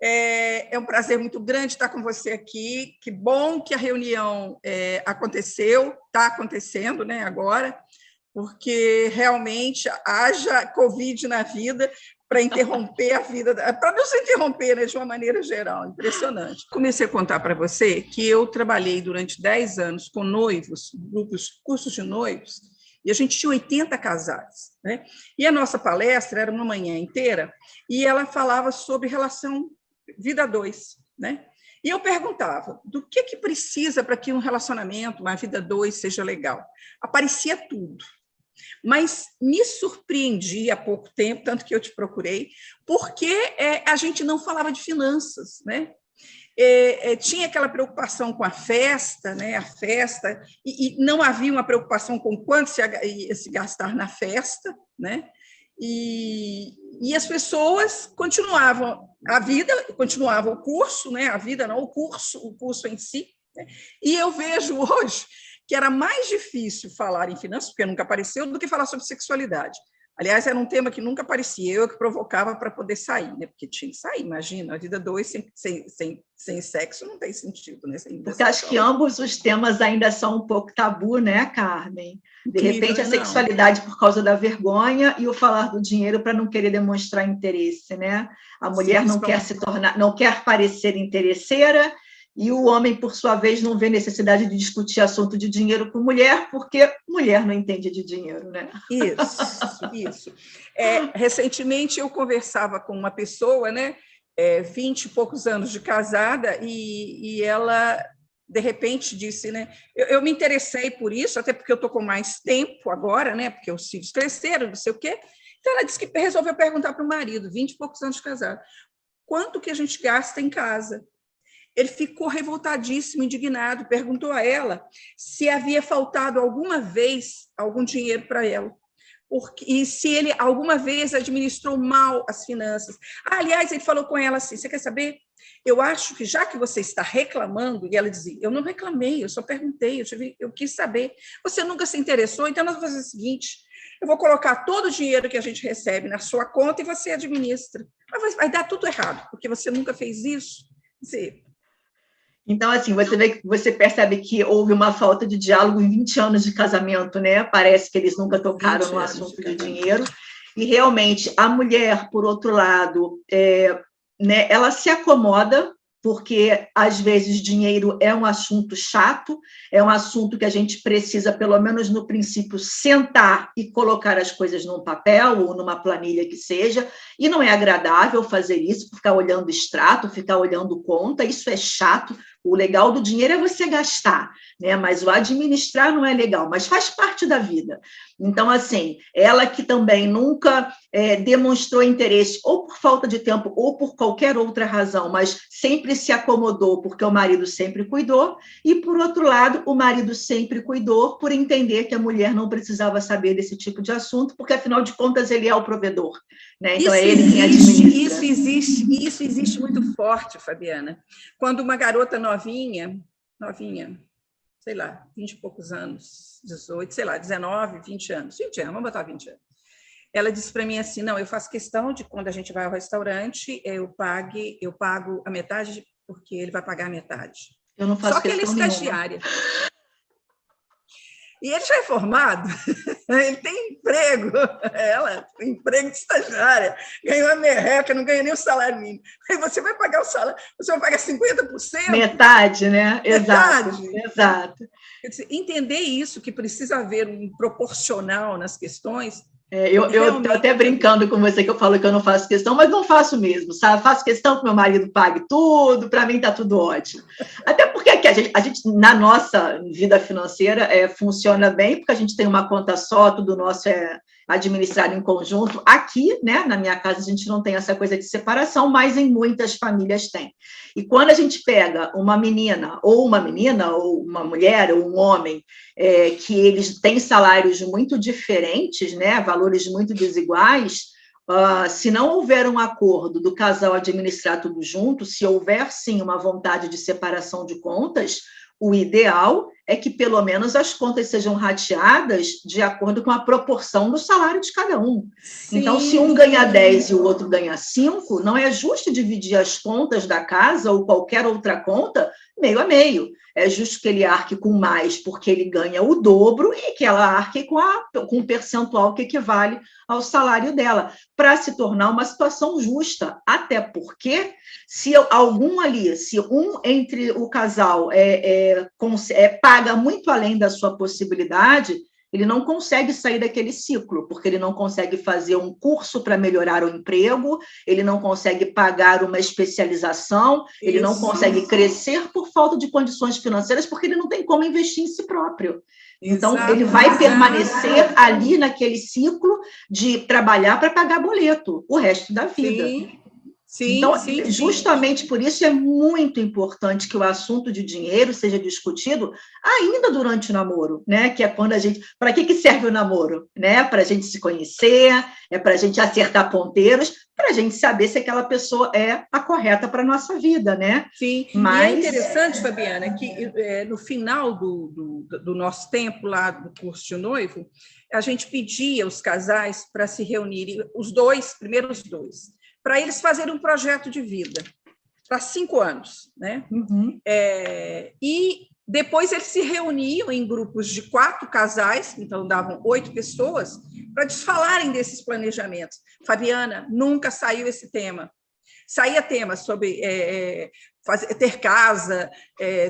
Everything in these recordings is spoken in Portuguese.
É um prazer muito grande estar com você aqui. Que bom que a reunião aconteceu, está acontecendo, né, agora, porque realmente haja Covid na vida para interromper a vida, para nos interromper, né, de uma maneira geral. Impressionante. Comecei a contar para você que eu trabalhei durante 10 anos com noivos, grupos, cursos de noivos, e a gente tinha 80 casais, né? E a nossa palestra era uma manhã inteira, e ela falava sobre relação vida 2, né? E eu perguntava, do que precisa para que um relacionamento, uma vida 2, seja legal? Aparecia tudo. Mas me surpreendi há pouco tempo, tanto que eu te procurei, porque a gente não falava de finanças, né? Tinha aquela preocupação com a festa, né? A festa, e não havia uma preocupação com quanto ia se gastar na festa, né? E as pessoas continuavam a vida, continuava o curso, né? A vida não, o curso em si, né? E eu vejo hoje que era mais difícil falar em finanças, porque nunca apareceu, do que falar sobre sexualidade. Aliás, era um tema que nunca aparecia, eu que provocava para poder sair, né? Porque tinha que sair, imagina, a vida 2 sem sexo não tem sentido, né? Porque acho que ambos os temas ainda são um pouco tabu, né, Carmen? De repente, a sexualidade por causa da vergonha e o falar do dinheiro para não querer demonstrar interesse, né? A mulher não quer se tornar, não quer parecer interesseira, e o homem, por sua vez, não vê necessidade de discutir assunto de dinheiro com mulher, porque mulher não entende de dinheiro, né? Isso. Recentemente, eu conversava com uma pessoa, né, 20 e poucos anos de casada, e ela, de repente, disse, né, eu me interessei por isso, até porque eu estou com mais tempo agora, né, porque os filhos cresceram, não sei o quê. Então, ela disse que resolveu perguntar para o marido, 20 e poucos anos de casada, quanto que a gente gasta em casa? Ele ficou revoltadíssimo, indignado, perguntou a ela se havia faltado alguma vez algum dinheiro para ela, e se ele alguma vez administrou mal as finanças. Aliás, ele falou com ela assim, você quer saber? Eu acho que já que você está reclamando, e ela dizia, eu não reclamei, eu só perguntei, eu quis saber. Você nunca se interessou, então nós vamos fazer o seguinte, eu vou colocar todo o dinheiro que a gente recebe na sua conta e você administra. Mas vai dar tudo errado, porque você nunca fez isso. Então, assim, você percebe que houve uma falta de diálogo em 20 anos de casamento, né? Parece que eles nunca tocaram no assunto de dinheiro. E, realmente, a mulher, por outro lado, né, ela se acomoda, porque, às vezes, dinheiro é um assunto chato, é um assunto que a gente precisa, pelo menos no princípio, sentar e colocar as coisas num papel ou numa planilha que seja, e não é agradável fazer isso, ficar olhando extrato, ficar olhando conta, isso é chato. O legal do dinheiro é você gastar, né? Mas o administrar não é legal, mas faz parte da vida. Então, assim, ela que também nunca demonstrou interesse, ou por falta de tempo, ou por qualquer outra razão, mas sempre se acomodou, porque o marido sempre cuidou, e, por outro lado, o marido sempre cuidou por entender que a mulher não precisava saber desse tipo de assunto, porque, afinal de contas, ele é o provedor, né? Então, é ele quem administra. Isso existe muito forte, Fabiana. Quando uma garota novinha, sei lá, 20 e poucos anos, 18, sei lá, 19, 20 anos, vamos botar 20 anos. Ela disse para mim assim, não, eu faço questão de quando a gente vai ao restaurante, eu pago a metade, porque ele vai pagar a metade. Eu não faço Só que ela é estagiária. E ele já é formado, ele tem emprego, ela tem emprego de estagiária, ganhou a merreca, não ganha nem o salário mínimo. Aí você vai pagar o salário, você vai pagar 50%? Metade, né? Exato. Entender isso, que precisa haver um proporcional nas questões. Eu estou até brincando com você, que eu falo que eu não faço questão, mas não faço mesmo, sabe? Faço questão que meu marido pague tudo, para mim está tudo ótimo. Até porque aqui a gente na nossa vida financeira, funciona bem, porque a gente tem uma conta só, tudo nosso é administrado em conjunto. Aqui, né, na minha casa, a gente não tem essa coisa de separação, mas em muitas famílias tem. E quando a gente pega uma menina, ou uma mulher, ou um homem, que eles têm salários muito diferentes, né, valores muito desiguais, se não houver um acordo do casal administrar tudo junto, se houver, sim, uma vontade de separação de contas, O ideal é que, pelo menos, as contas sejam rateadas de acordo com a proporção do salário de cada um. Sim. Então, se um ganha 10 e o outro ganha 5, não é justo dividir as contas da casa ou qualquer outra conta meio a meio. É justo que ele arque com mais porque ele ganha o dobro e que ela arque com um percentual que equivale ao salário dela, para se tornar uma situação justa. Até porque, se um entre o casal paga muito além da sua possibilidade, ele não consegue sair daquele ciclo, porque ele não consegue fazer um curso para melhorar o emprego, ele não consegue pagar uma especialização, ele não consegue crescer por falta de condições financeiras, porque ele não tem como investir em si próprio. Então, ele vai permanecer ali naquele ciclo de trabalhar para pagar boleto o resto da vida. Sim, então, justamente por isso é muito importante que o assunto de dinheiro seja discutido ainda durante o namoro, né? Que é quando a gente... Para que serve o namoro? Né? Para a gente se conhecer, para a gente acertar ponteiros, para a gente saber se aquela pessoa é a correta para a nossa vida, né? Sim, mas... E é interessante, Fabiana, que no final do nosso tempo lá do curso de noivo, a gente pedia os casais para se reunirem, primeiro os dois, para eles fazerem um projeto de vida para 5 anos, né? Uhum. E depois eles se reuniam em grupos de 4 casais, então davam 8 pessoas, para eles falarem desses planejamentos. Fabiana, nunca saiu esse tema. Saía tema sobre ter casa,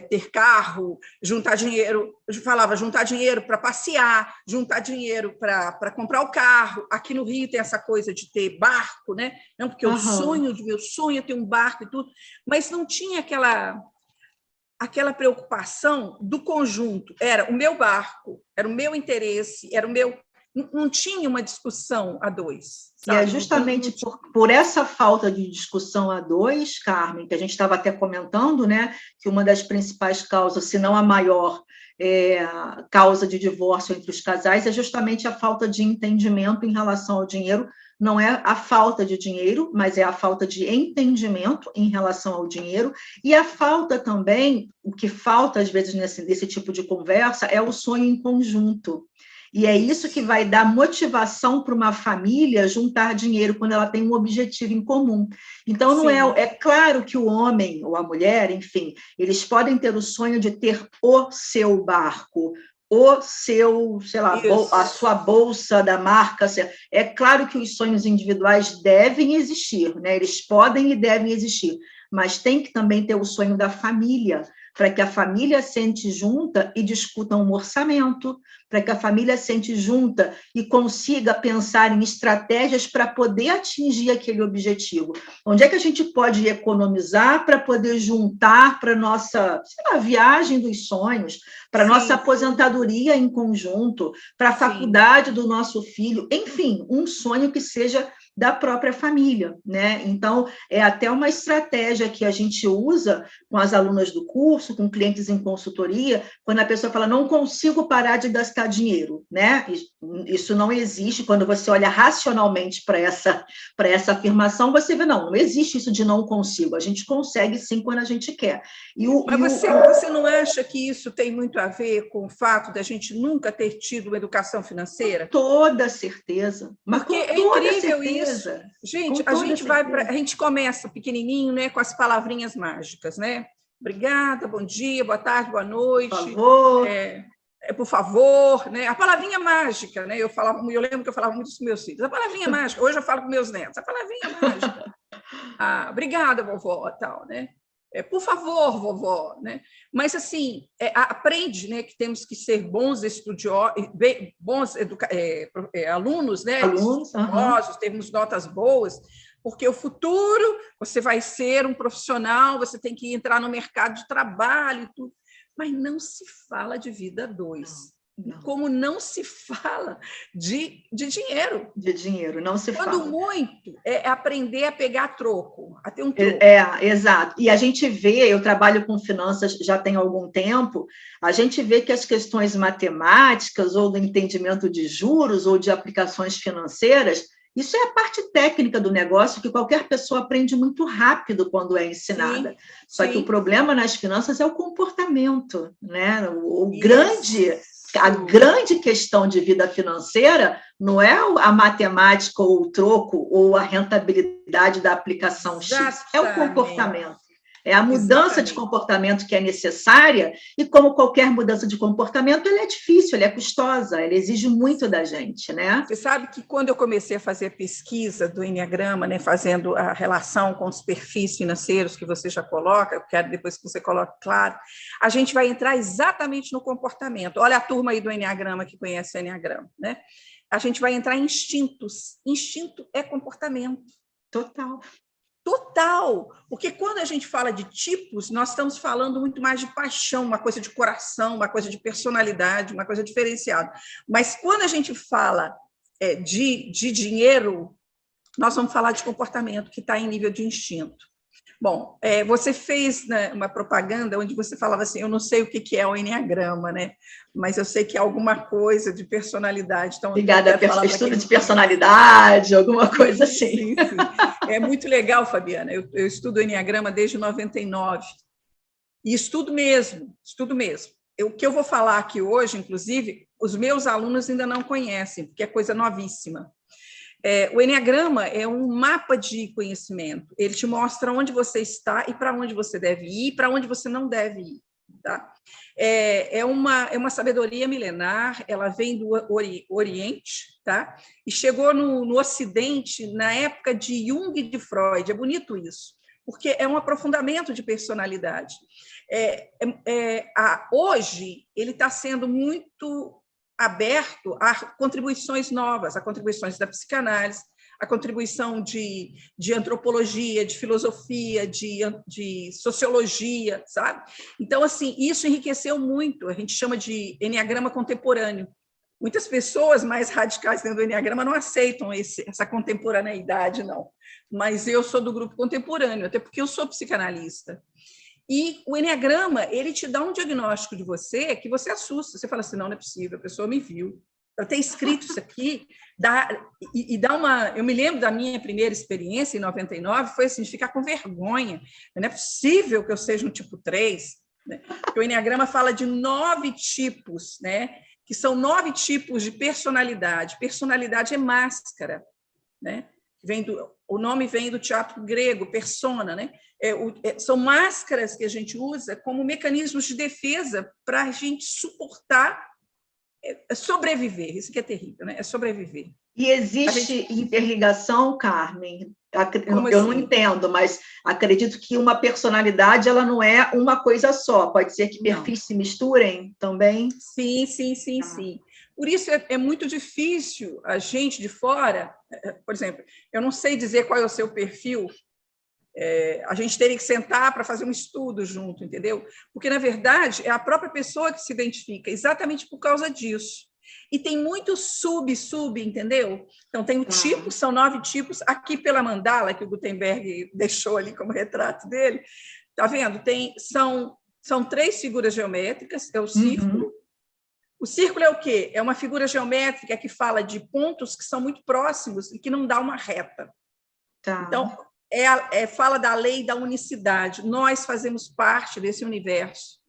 ter carro, juntar dinheiro. Eu falava juntar dinheiro para passear, juntar dinheiro para comprar o carro. Aqui no Rio tem essa coisa de ter barco, né? Não, porque meu sonho é ter um barco e tudo, mas não tinha aquela preocupação do conjunto. Era o meu barco, era o meu interesse, era o meu... Não tinha uma discussão a dois. Sabe? E é justamente por essa falta de discussão a dois, Carmen, que a gente estava até comentando, né, que uma das principais causas, se não a maior causa de divórcio entre os casais, é justamente a falta de entendimento em relação ao dinheiro. Não é a falta de dinheiro, mas é a falta de entendimento em relação ao dinheiro, e a falta também, o que falta às vezes nesse tipo de conversa, é o sonho em conjunto. E é isso que vai dar motivação para uma família juntar dinheiro quando ela tem um objetivo em comum. Então, não é claro que o homem ou a mulher, enfim, eles podem ter o sonho de ter o seu barco, o seu, sei lá, a sua bolsa da marca. É claro que os sonhos individuais devem existir, né? Eles podem e devem existir, mas tem que também ter o sonho da família, para que a família sente junta e discuta um orçamento, para que a família sente junta e consiga pensar em estratégias para poder atingir aquele objetivo. Onde é que a gente pode economizar para poder juntar para a nossa, viagem dos sonhos, para a nossa aposentadoria em conjunto, para a faculdade do nosso filho, enfim, um sonho que seja da própria família, né? Então, é até uma estratégia que a gente usa com as alunas do curso, com clientes em consultoria, quando a pessoa fala, não consigo parar de gastar dinheiro, né? Isso não existe. Quando você olha racionalmente para essa afirmação, você vê, não existe isso de não consigo, a gente consegue sim quando a gente quer. Mas você não acha que isso tem muito a ver com o fato de a gente nunca ter tido uma educação financeira? Com toda certeza. Mas porque é incrível isso. Gente, a gente começa pequenininho, né, com as palavrinhas mágicas, né? Obrigada, bom dia, boa tarde, boa noite. Por favor. Por favor, né? A palavrinha mágica, né? Eu lembro que eu falava muito isso com meus filhos. A palavrinha mágica. Hoje eu falo com meus netos. A palavrinha mágica. Obrigada, vovó, tal, né? Por favor, vovó, né? Mas assim, aprende, né, que temos que ser bons estudiosos, bons alunos, né? Estudiosos, termos notas boas, porque o futuro você vai ser um profissional, você tem que entrar no mercado de trabalho e tudo, mas não se fala de vida a dois. Não. Como não se fala de dinheiro. De dinheiro, não se fala. Quando muito, é aprender a pegar troco, a ter um troco. Exato. E a gente vê, eu trabalho com finanças já tem algum tempo, a gente vê que as questões matemáticas ou do entendimento de juros ou de aplicações financeiras, Isso é a parte técnica do negócio, que qualquer pessoa aprende muito rápido quando é ensinada. Sim, Só que o sim. problema nas finanças é o comportamento, né? A Isso. grande questão de vida financeira não é a matemática ou o troco ou a rentabilidade da aplicação X, é o Exatamente. comportamento. É a mudança de Exatamente. comportamento que é necessária, e como qualquer mudança de comportamento, ela é difícil, ela é custosa, ela exige muito da gente, né? Você sabe que quando eu comecei a fazer a pesquisa do Enneagrama, né, fazendo a relação com os perfis financeiros que você já coloca, eu quero depois que você coloque claro, a gente vai entrar exatamente no comportamento. Olha a turma aí do Enneagrama que conhece o Enneagrama, né? A gente vai entrar em instintos. Instinto é comportamento. Total. Total, porque quando a gente fala de tipos, nós estamos falando muito mais de paixão, uma coisa de coração, uma coisa de personalidade, uma coisa diferenciada. Mas quando a gente fala de dinheiro, nós vamos falar de comportamento, que está em nível de instinto. Bom, você fez, né, uma propaganda onde você falava assim, eu não sei o que é o Enneagrama, né? Mas eu sei que é alguma coisa de personalidade. Então, ligada a estudo de personalidade, alguma coisa assim. Sim, sim. É muito legal, Fabiana. Eu estudo Enneagrama desde 99. E estudo mesmo, estudo mesmo. O que eu vou falar aqui hoje, inclusive, os meus alunos ainda não conhecem, porque é coisa novíssima. O Enneagrama é um mapa de conhecimento. Ele te mostra onde você está e para onde você deve ir e para onde você não deve ir. Tá? É uma sabedoria milenar, ela vem do Oriente, tá? E chegou no Ocidente na época de Jung e de Freud. É bonito isso, porque é um aprofundamento de personalidade. Hoje, ele está sendo muito aberto a contribuições novas, a contribuições da psicanálise, a contribuição de antropologia, de filosofia, de sociologia, sabe? Então, assim, isso enriqueceu muito, a gente chama de Enneagrama contemporâneo. Muitas pessoas mais radicais dentro do Enneagrama não aceitam essa contemporaneidade, não. Mas eu sou do grupo contemporâneo, até porque eu sou psicanalista. E o Enneagrama, ele te dá um diagnóstico de você que você assusta. Você fala assim, não é possível, a pessoa me viu. Para ter escrito isso aqui, dá uma... Eu me lembro da minha primeira experiência, em 99, foi assim, de ficar com vergonha. Não é possível que eu seja um tipo 3. Né? Porque o Enneagrama fala de 9 tipos, né? Que são 9 tipos de personalidade. Personalidade é máscara, né? O nome vem do teatro grego, persona, né? São máscaras que a gente usa como mecanismos de defesa para a gente suportar, sobreviver. Isso que é terrível, né? É sobreviver. E existe interligação, Carmen? Como eu assim? não entendo, mas acredito que uma personalidade ela não é uma coisa só. Pode ser que perfis se misturem também? Sim, sim, sim, sim. Por isso é muito difícil a gente de fora, por exemplo, eu não sei dizer qual é o seu perfil, a gente teria que sentar para fazer um estudo junto, entendeu? Porque, na verdade, é a própria pessoa que se identifica, exatamente por causa disso. E tem muito sub, entendeu? Então, tem o tipo, são 9 tipos. Aqui pela mandala, que o Gutenberg deixou ali como retrato dele, tá vendo? São 3 figuras geométricas, é o círculo. O círculo é o quê? É uma figura geométrica que fala de pontos que são muito próximos e que não dá uma reta. Tá. Então, fala da lei da unicidade. Nós fazemos parte desse universo.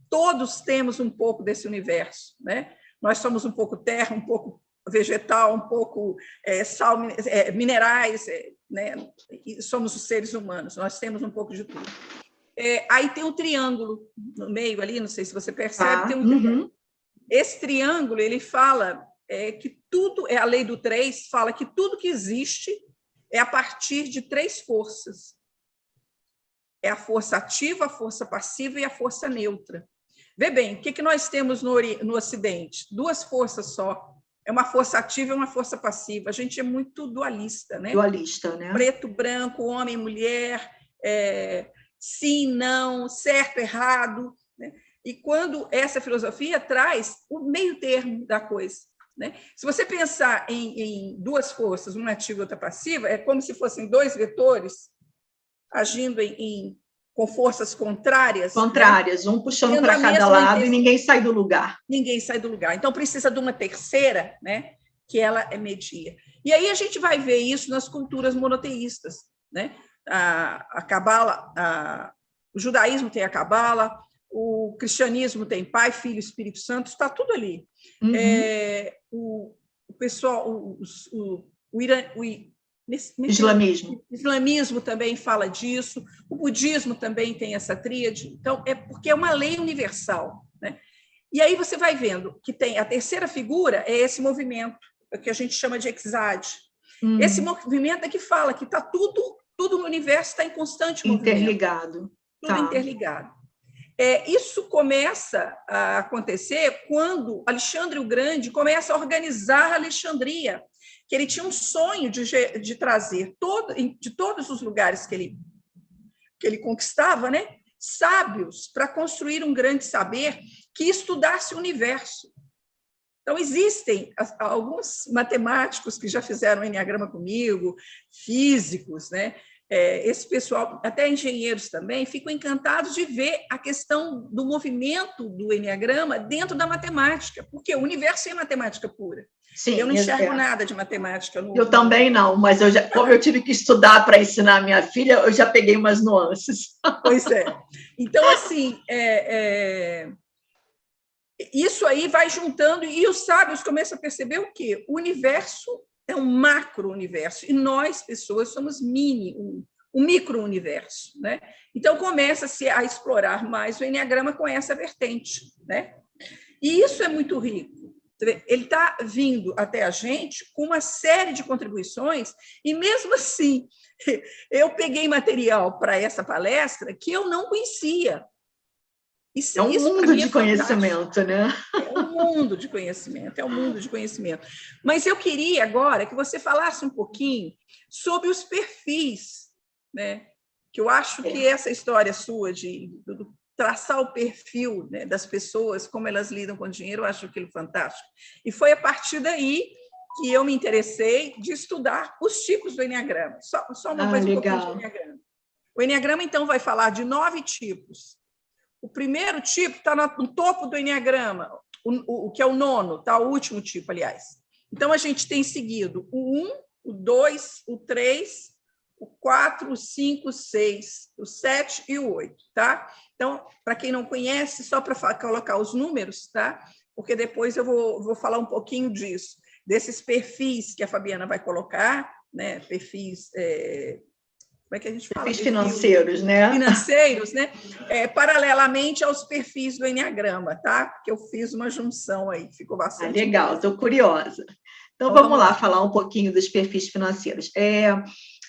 Todos temos um pouco desse universo, né? Nós somos um pouco terra, um pouco vegetal, um pouco sal, minerais, né? E somos os seres humanos. Nós temos um pouco de tudo. Aí tem um triângulo no meio ali, não sei se você percebe, tem um triângulo. Esse triângulo, ele fala que tudo, a lei do 3 fala que tudo que existe é a partir de 3 forças. É a força ativa, a força passiva e a força neutra. Vê bem, o que nós temos no Ocidente? 2 forças só. É uma força ativa e uma força passiva. A gente é muito dualista, né? Dualista, né? Preto, branco, homem, mulher, sim, não, certo, errado, né? E quando essa filosofia traz o meio termo da coisa, né? Se você pensar em 2 forças, uma ativa e outra passiva, é como se fossem 2 vetores agindo com forças contrárias. Contrárias, né? Um puxando para cada lado e ninguém sai do lugar. Ninguém sai do lugar. Então, precisa de uma terceira, né? que ela media. E aí a gente vai ver isso nas culturas monoteístas, né? A Cabala, o judaísmo tem a Cabala, o cristianismo tem Pai, Filho, Espírito Santo, está tudo ali. O pessoal, islamismo também fala disso, o budismo também tem essa tríade, então é porque é uma lei universal, né? E aí você vai vendo que tem a terceira figura, é esse movimento, que a gente chama de Exade. Esse movimento é que fala que está tudo no universo está em constante movimento. Interligado. Tudo interligado. Isso começa a acontecer quando Alexandre o Grande começa a organizar a Alexandria, que ele tinha um sonho de trazer de todos os lugares que ele conquistava, né, sábios para construir um grande saber que estudasse o universo. Então, existem alguns matemáticos que já fizeram enneagrama comigo, físicos, né? Esse pessoal, até engenheiros também, ficam encantados de ver a questão do movimento do enneagrama dentro da matemática, porque o universo é matemática pura. Sim, eu não enxergo nada de matemática. Eu também não, mas como eu tive que estudar para ensinar a minha filha, eu já peguei umas nuances. Pois é. Então, assim, isso aí vai juntando, e os sábios começam a perceber o quê? O universo é um macro-universo, e nós, pessoas, somos um micro-universo, né? Então, começa-se a explorar mais o enneagrama com essa vertente, né? E isso é muito rico. Ele está vindo até a gente com uma série de contribuições, e mesmo assim, eu peguei material para essa palestra que eu não conhecia. É um mundo de conhecimento, né? É um mundo de conhecimento, Mas eu queria agora que você falasse um pouquinho sobre os perfis, né? Que eu acho que essa história sua de traçar o perfil, né, das pessoas, como elas lidam com o dinheiro, eu acho aquilo fantástico. E foi a partir daí que eu me interessei de estudar os tipos do enneagrama. Só uma coisa, um pouquinho de enneagrama. O enneagrama, então, vai falar de 9 tipos. O primeiro tipo está no topo do enneagrama, o que é o nono, tá? O último tipo, aliás. Então, a gente tem seguido o 1, o 2, o 3, o 4, o 5, o 6, o 7 e o 8, tá? Então, para quem não conhece, só para colocar os números, tá? Porque depois eu vou falar um pouquinho disso, desses perfis que a Fabiana vai colocar, né? Perfis... como é que a gente fala? Perfis financeiros, né? Financeiros, né? Paralelamente aos perfis do enneagrama, tá? Porque eu fiz uma junção aí, ficou bastante legal, estou curiosa. Então, vamos lá falar um pouquinho dos perfis financeiros.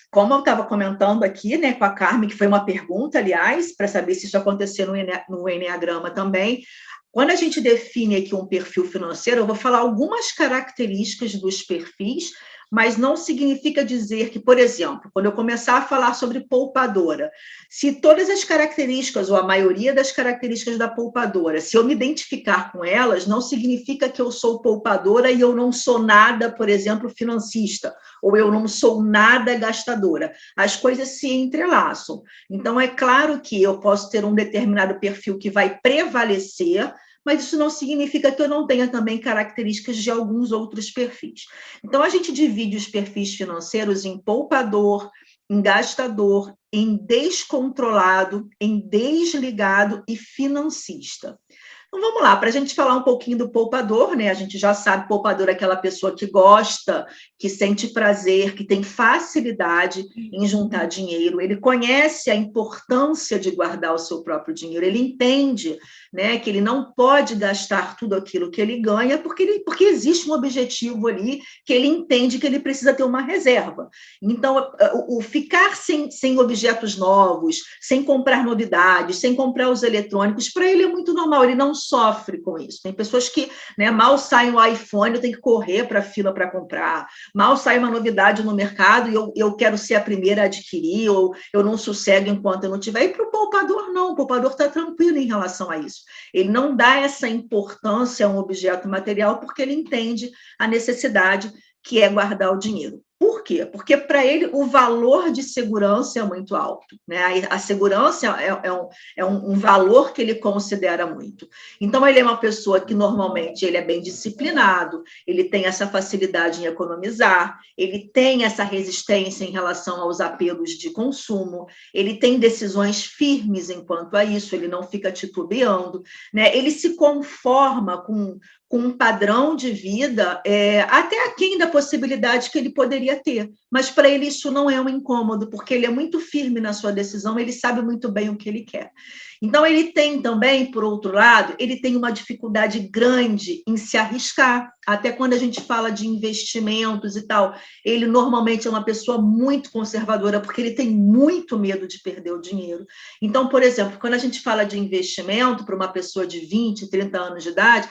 Como eu estava comentando aqui, né, com a Carmen, que foi uma pergunta, aliás, para saber se isso acontecia no enneagrama também. Quando a gente define aqui um perfil financeiro, eu vou falar algumas características dos perfis, mas não significa dizer que, por exemplo, quando eu começar a falar sobre poupadora, se todas as características, ou a maioria das características da poupadora, se eu me identificar com elas, não significa que eu sou poupadora e eu não sou nada, por exemplo, financista, ou eu não sou nada gastadora. As coisas se entrelaçam. Então, é claro que eu posso ter um determinado perfil que vai prevalecer, mas isso não significa que eu não tenha também características de alguns outros perfis. Então, a gente divide os perfis financeiros em poupador, em gastador, em descontrolado, em desligado e financista. Então, vamos lá, para a gente falar um pouquinho do poupador, né? A gente já sabe, poupador é aquela pessoa que gosta, que sente prazer, que tem facilidade em juntar dinheiro, ele conhece a importância de guardar o seu próprio dinheiro, ele entende, né, que ele não pode gastar tudo aquilo que ele ganha, porque existe um objetivo ali que ele entende que ele precisa ter uma reserva. Então, o ficar sem objetos novos, sem comprar novidades, sem comprar os eletrônicos, para ele é muito normal, ele não sofre com isso. Tem pessoas que, né, mal sai um iPhone, eu tenho que correr para a fila para comprar, mal sai uma novidade no mercado e eu quero ser a primeira a adquirir, ou eu não sossego enquanto eu não tiver. E para o poupador, não, o poupador está tranquilo em relação a isso. Ele não dá essa importância a um objeto material porque ele entende a necessidade que é guardar o dinheiro. Por quê? Porque para ele o valor de segurança é muito alto, né? A segurança é um valor que ele considera muito. Então, ele é uma pessoa que normalmente ele é bem disciplinado, ele tem essa facilidade em economizar, ele tem essa resistência em relação aos apelos de consumo, ele tem decisões firmes enquanto a isso, ele não fica titubeando, né? Ele se conforma com um padrão de vida até aquém da possibilidade que ele poderia ter. Mas para ele isso não é um incômodo, porque ele é muito firme na sua decisão, ele sabe muito bem o que ele quer. Então, ele tem também, por outro lado, ele tem uma dificuldade grande em se arriscar. Até quando a gente fala de investimentos e tal, ele normalmente é uma pessoa muito conservadora, porque ele tem muito medo de perder o dinheiro. Então, por exemplo, quando a gente fala de investimento para uma pessoa de 20, 30 anos de idade,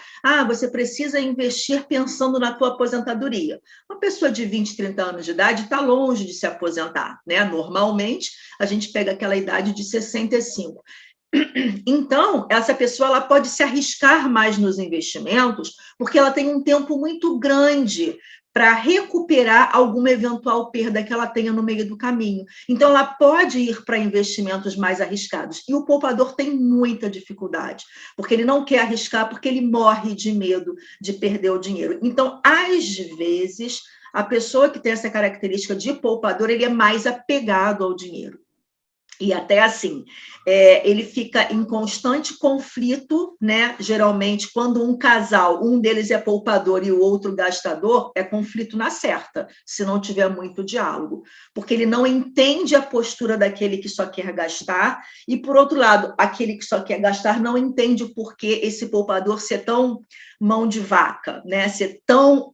você precisa investir pensando na tua aposentadoria. Uma pessoa de 20, 30 anos de idade está longe de se aposentar, né? Normalmente, a gente pega aquela idade de 65. Então, essa pessoa ela pode se arriscar mais nos investimentos, porque ela tem um tempo muito grande para recuperar alguma eventual perda que ela tenha no meio do caminho. Então, ela pode ir para investimentos mais arriscados. E o poupador tem muita dificuldade, porque ele não quer arriscar, porque ele morre de medo de perder o dinheiro. Então, às vezes, a pessoa que tem essa característica de poupador, ele é mais apegado ao dinheiro. E até assim, ele fica em constante conflito, né? Geralmente, quando um casal, um deles é poupador e o outro gastador, é conflito na certa, se não tiver muito diálogo, porque ele não entende a postura daquele que só quer gastar, e, por outro lado, aquele que só quer gastar não entende o porquê esse poupador ser tão mão de vaca, né? Ser tão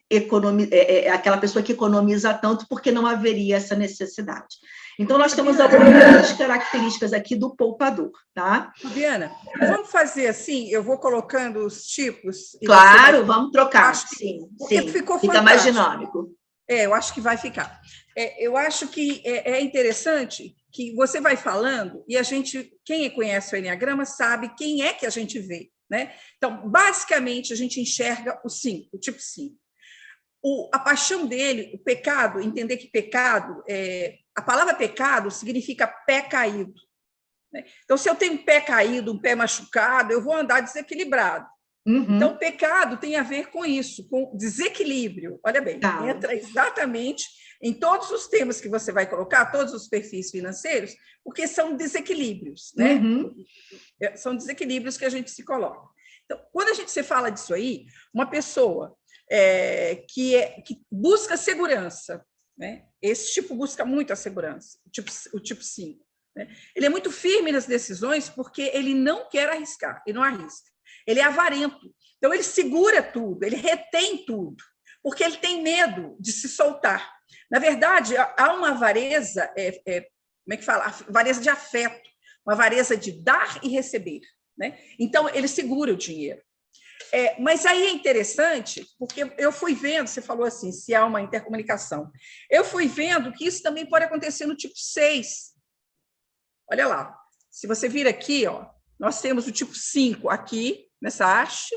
aquela pessoa que economiza tanto, porque não haveria essa necessidade. Então, nós temos algumas características aqui do poupador, tá? Fabiana, vamos fazer assim, eu vou colocando os tipos. Claro, vamos trocar, sim. Ficou fica fantástico. Mais dinâmico. Eu acho que vai ficar. Eu acho que é interessante que você vai falando e a gente, quem conhece o Enneagrama, sabe quem é que a gente vê, né? Então, basicamente, a gente enxerga o 5, o tipo 5. A paixão dele, o pecado, entender que pecado, a palavra pecado significa pé caído, né? Então, se eu tenho um pé caído, um pé machucado, eu vou andar desequilibrado. Uhum. Então, pecado tem a ver com isso, com desequilíbrio. Olha bem, entra exatamente em todos os temas que você vai colocar, todos os perfis financeiros, porque são desequilíbrios, né? Uhum. São desequilíbrios que a gente se coloca. Então, quando a gente se fala disso aí, uma pessoa que busca segurança, né? Esse tipo busca muito a segurança, o tipo 5. Né? Ele é muito firme nas decisões porque ele não quer arriscar, ele não arrisca. Ele é avarento, então ele segura tudo, ele retém tudo, porque ele tem medo de se soltar. Na verdade, há uma avareza, como é que fala? Avareza de afeto, uma avareza de dar e receber, né? Então, ele segura o dinheiro. Mas aí é interessante, porque eu fui vendo, você falou assim, se há uma intercomunicação, eu fui vendo que isso também pode acontecer no tipo 6. Olha lá, se você vir aqui, ó, nós temos o tipo 5 aqui, nessa haste,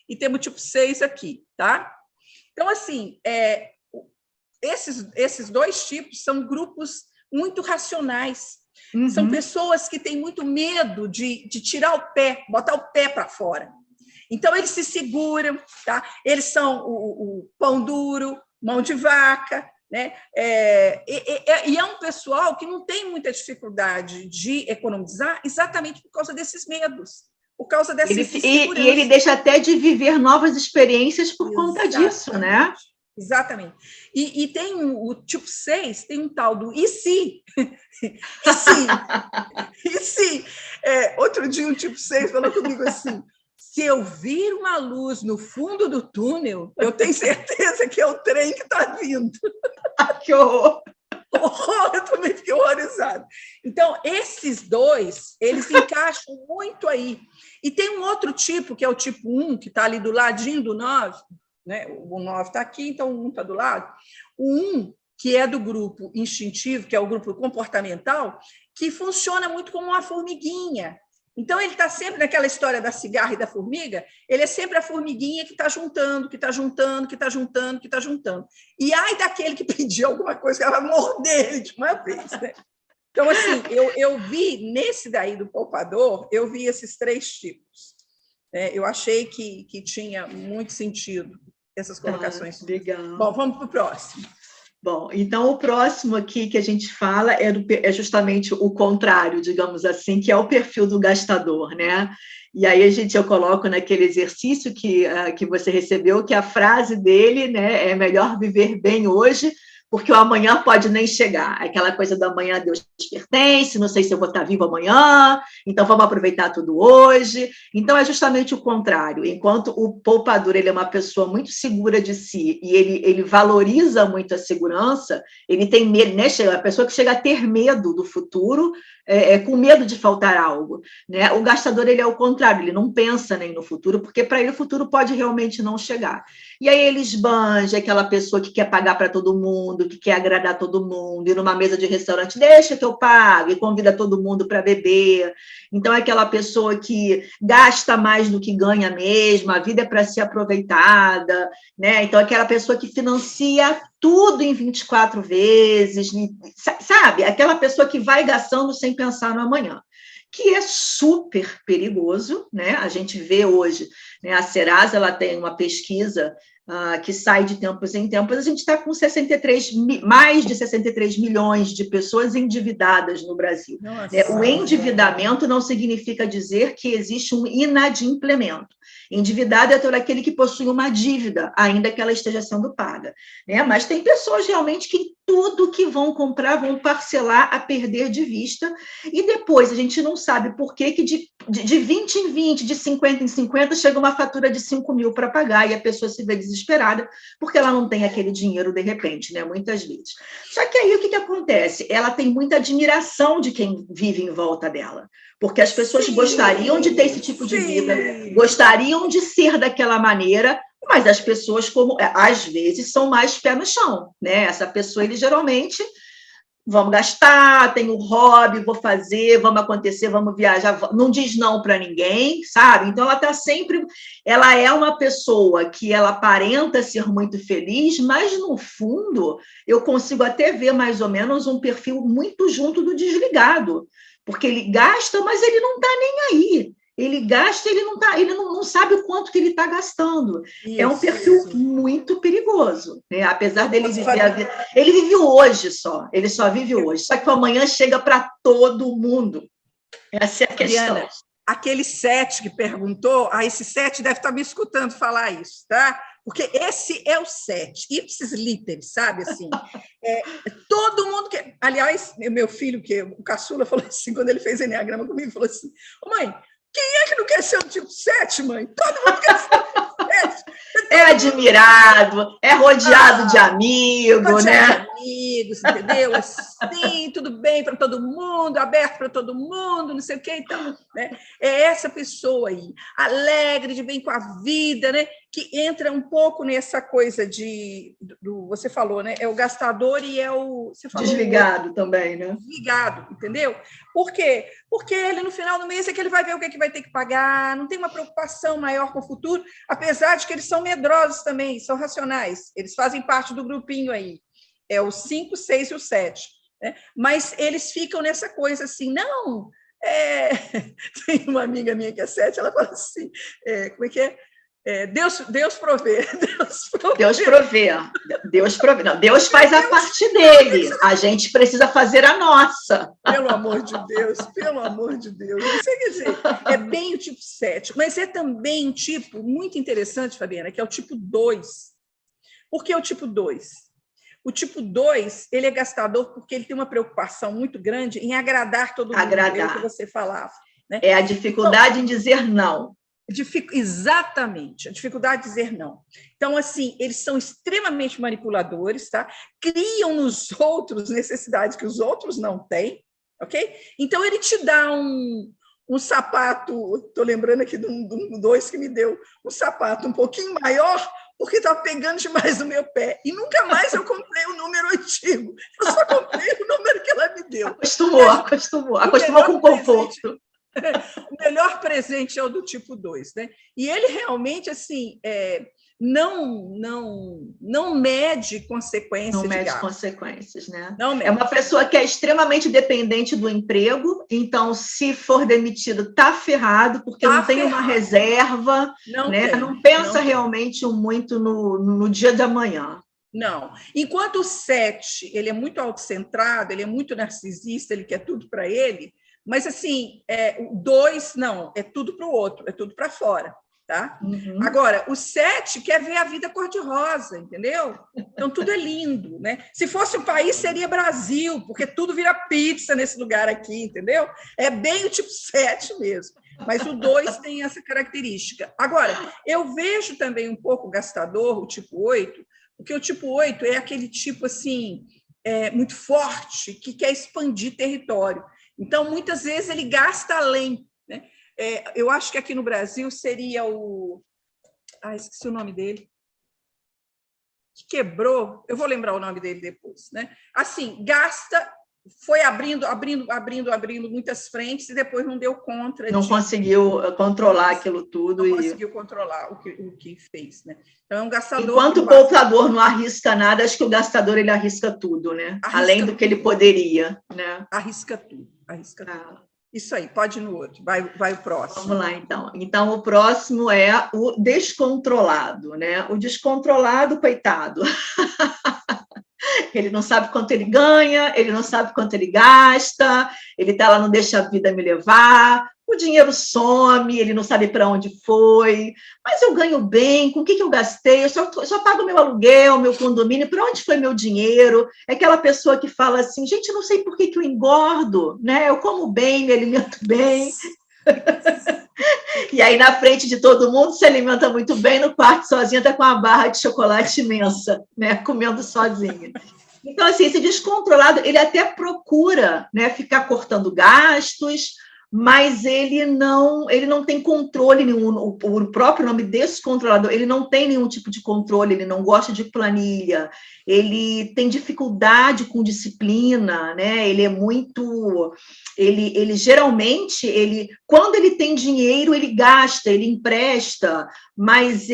e temos o tipo 6 aqui, tá? Então, assim, esses dois tipos são grupos muito racionais. Uhum. São pessoas que têm muito medo de tirar o pé, botar o pé para fora. Então, eles se seguram, tá? Eles são o pão duro, mão de vaca, né? E é um pessoal que não tem muita dificuldade de economizar exatamente por causa desses medos, por causa dessa insegurança. E ele deixa até de viver novas experiências por conta disso, né? Exatamente. E tem o tipo 6, tem um tal do e se? E se? E se? Outro dia um tipo 6 falou comigo assim, se eu vir uma luz no fundo do túnel, eu tenho certeza que é o trem que está vindo. Que horror! Eu também fiquei horrorizada. Então, esses dois, eles encaixam muito aí. E tem um outro tipo, que é o tipo 1, que está ali do ladinho do 9, né? O 9 está aqui, então o 1 está do lado. O 1, que é do grupo instintivo, que é o grupo comportamental, que funciona muito como uma formiguinha. Então, ele está sempre naquela história da cigarra e da formiga, ele é sempre a formiguinha que está juntando, que está juntando, que está juntando, que está juntando. E ai daquele que pedir alguma coisa, que ela vai morder ele de uma vez. Né? Então, assim, eu vi nesse daí do poupador, eu vi esses 3 tipos. Né? Eu achei que tinha muito sentido essas colocações. Legal. Bom, vamos para o próximo. Bom, então o próximo aqui que a gente fala é justamente o contrário, digamos assim, que é o perfil do gastador, né? E aí eu coloco naquele exercício que você recebeu, que a frase dele, né, é melhor viver bem hoje, porque o amanhã pode nem chegar. Aquela coisa do amanhã Deus pertence, não sei se eu vou estar vivo amanhã, então vamos aproveitar tudo hoje. Então, é justamente o contrário. Enquanto o poupador ele é uma pessoa muito segura de si e ele valoriza muito a segurança, ele tem medo, né? A pessoa que chega a ter medo do futuro, com medo de faltar algo. Né? O gastador ele é o contrário, ele não pensa nem no futuro, porque para ele o futuro pode realmente não chegar. E aí ele esbanja, aquela pessoa que quer pagar para todo mundo, que quer agradar todo mundo, e numa mesa de restaurante, deixa que eu pague, e convida todo mundo para beber. Então, é aquela pessoa que gasta mais do que ganha mesmo, a vida é para ser aproveitada, né? Então, é aquela pessoa que financia tudo em 24 vezes, sabe? Aquela pessoa que vai gastando sem pensar no amanhã, que é super perigoso, né? A gente vê hoje, né? A Serasa ela tem uma pesquisa que sai de tempos em tempos, a gente está com mais de 63 milhões de pessoas endividadas no Brasil. O endividamento não significa dizer que existe um inadimplemento. Endividado é todo aquele que possui uma dívida, ainda que ela esteja sendo paga. Né? Mas tem pessoas realmente que tudo que vão comprar vão parcelar a perder de vista, e depois a gente não sabe por que de 20 em 20, de 50 em 50, chega uma fatura de 5 mil para pagar, e a pessoa se vê desesperada, porque ela não tem aquele dinheiro de repente, né? Muitas vezes. Só que aí o que acontece? Ela tem muita admiração de quem vive em volta dela, porque as pessoas gostariam de ter esse tipo de vida, gostariam de ser daquela maneira, mas as pessoas, como às vezes, são mais pé no chão, né? Essa pessoa, ele geralmente, vamos gastar, tem um hobby, vou fazer, vamos acontecer, vamos viajar, não diz não para ninguém, sabe? Então, ela está sempre... Ela é uma pessoa que ela aparenta ser muito feliz, mas, no fundo, eu consigo até ver, mais ou menos, um perfil muito junto do desligado, porque ele gasta, mas ele não está nem aí. Ele gasta, ele não sabe o quanto que ele está gastando. Isso, é um perfil muito perigoso, né? Apesar dele viver a vida. Ele vive hoje só, ele só vive hoje. Só que o amanhã chega para todo mundo. Essa é a questão. Diana, aquele 7 que perguntou, esse 7 deve estar me escutando falar isso, tá? Porque esse é o 7, ipsis literis, sabe? Assim, todo mundo que. Aliás, meu filho, que o caçula, falou assim, quando ele fez enneagrama comigo, falou assim: mãe, quem é que não quer ser um tipo 7, mãe? Todo mundo quer ser um tipo 7. É admirado, é rodeado de amigos, né? De amigos, entendeu? Assim, tudo bem para todo mundo, aberto para todo mundo, não sei o quê. Então, né? É essa pessoa aí, alegre, de bem com a vida, né? Que entra um pouco nessa coisa você falou, né? É o gastador e é o... Você falou, desligado também, né? Desligado, entendeu? Por quê? Porque ele, no final do mês, é que ele vai ver o que vai ter que pagar, não tem uma preocupação maior com o futuro, apesar de que eles são medrosos também, são racionais, eles fazem parte do grupinho aí, é o 5, 6 e o 7. Né? Mas eles ficam nessa coisa assim, não... Tem uma amiga minha que é 7, ela fala assim, como é que é? Deus provê. Deus provê. Deus provê. Não, Deus faz a parte dele. A gente precisa fazer a nossa. Pelo amor de Deus, pelo amor de Deus. Você quer dizer, é bem o tipo 7, mas é também um tipo muito interessante, Fabiana, que é o tipo 2. Por que o tipo 2? O tipo 2, ele é gastador porque ele tem uma preocupação muito grande em agradar todo mundo. Agradar. É o que você falava. Né? É a dificuldade em dizer não. Exatamente, a dificuldade de dizer não. Então, assim, eles são extremamente manipuladores, tá? Criam nos outros necessidades que os outros não têm, ok? Então, ele te dá um sapato, estou lembrando aqui de um 2 que me deu, um sapato um pouquinho maior, porque estava pegando demais no meu pé. E nunca mais eu comprei o número antigo. Eu só comprei o número que ela me deu. Acostumou com o conforto. O melhor presente é o do tipo 2, né? E ele realmente, assim, não mede consequências Não de mede gasto. consequêncies, né? Não É uma mede. pessoa que é extremamente dependente do emprego, então, se for demitido, está ferrado, porque Tá não tem uma ferrado. reserva, Não né? tem, Não pensa não tem. realmente muito no dia de amanhã. Não. Enquanto o 7, ele é muito autocentrado, ele é muito narcisista, ele quer tudo para ele, mas assim, o 2 não, é tudo para o outro, é tudo para fora, tá? Uhum. Agora, o 7 quer ver a vida cor-de-rosa, entendeu? Então tudo é lindo, né? Se fosse um país, seria Brasil, porque tudo vira pizza nesse lugar aqui, entendeu? É bem o tipo 7 mesmo. Mas o 2 tem essa característica. Agora, eu vejo também um pouco gastador, o tipo 8, porque o tipo 8 é aquele tipo assim, muito forte, que quer expandir território. Então, muitas vezes, ele gasta além. Né? Eu acho que aqui no Brasil seria o. Esqueci o nome dele. Que quebrou, eu vou lembrar o nome dele depois. Né? Assim, gasta, foi abrindo muitas frentes e depois não deu conta Não de. conseguiu controlar aquilo tudo. Não conseguiu controlar o que fez. Né? Então, é um gastador que Enquanto não o basta. poupador não arrisca nada, acho que o gastador ele arrisca tudo, né? Além Arrisca do que ele tudo. poderia, né? Arrisca tudo, arrisca tudo. Isso aí, pode ir no outro, vai o próximo. Vamos lá, então. Então, o próximo é o descontrolado, né? O descontrolado, coitado. Ele não sabe quanto ele ganha, ele não sabe quanto ele gasta, ele está lá, não deixa a vida me levar, o dinheiro some, ele não sabe para onde foi, mas eu ganho bem, com o que eu gastei? Eu só pago meu aluguel, meu condomínio, para onde foi meu dinheiro? É aquela pessoa que fala assim, gente, não sei por que eu engordo, né? Eu como bem, me alimento bem. E aí, na frente de todo mundo, se alimenta muito bem, no quarto sozinha, está com uma barra de chocolate imensa, né? Comendo sozinha. Então, assim, esse descontrolado, ele até procura, né, ficar cortando gastos, mas ele não tem controle nenhum. O próprio nome descontrolador, ele não tem nenhum tipo de controle, ele não gosta de planilha, ele tem dificuldade com disciplina, né? Ele é muito. Ele geralmente, quando ele tem dinheiro, ele gasta, ele empresta, mas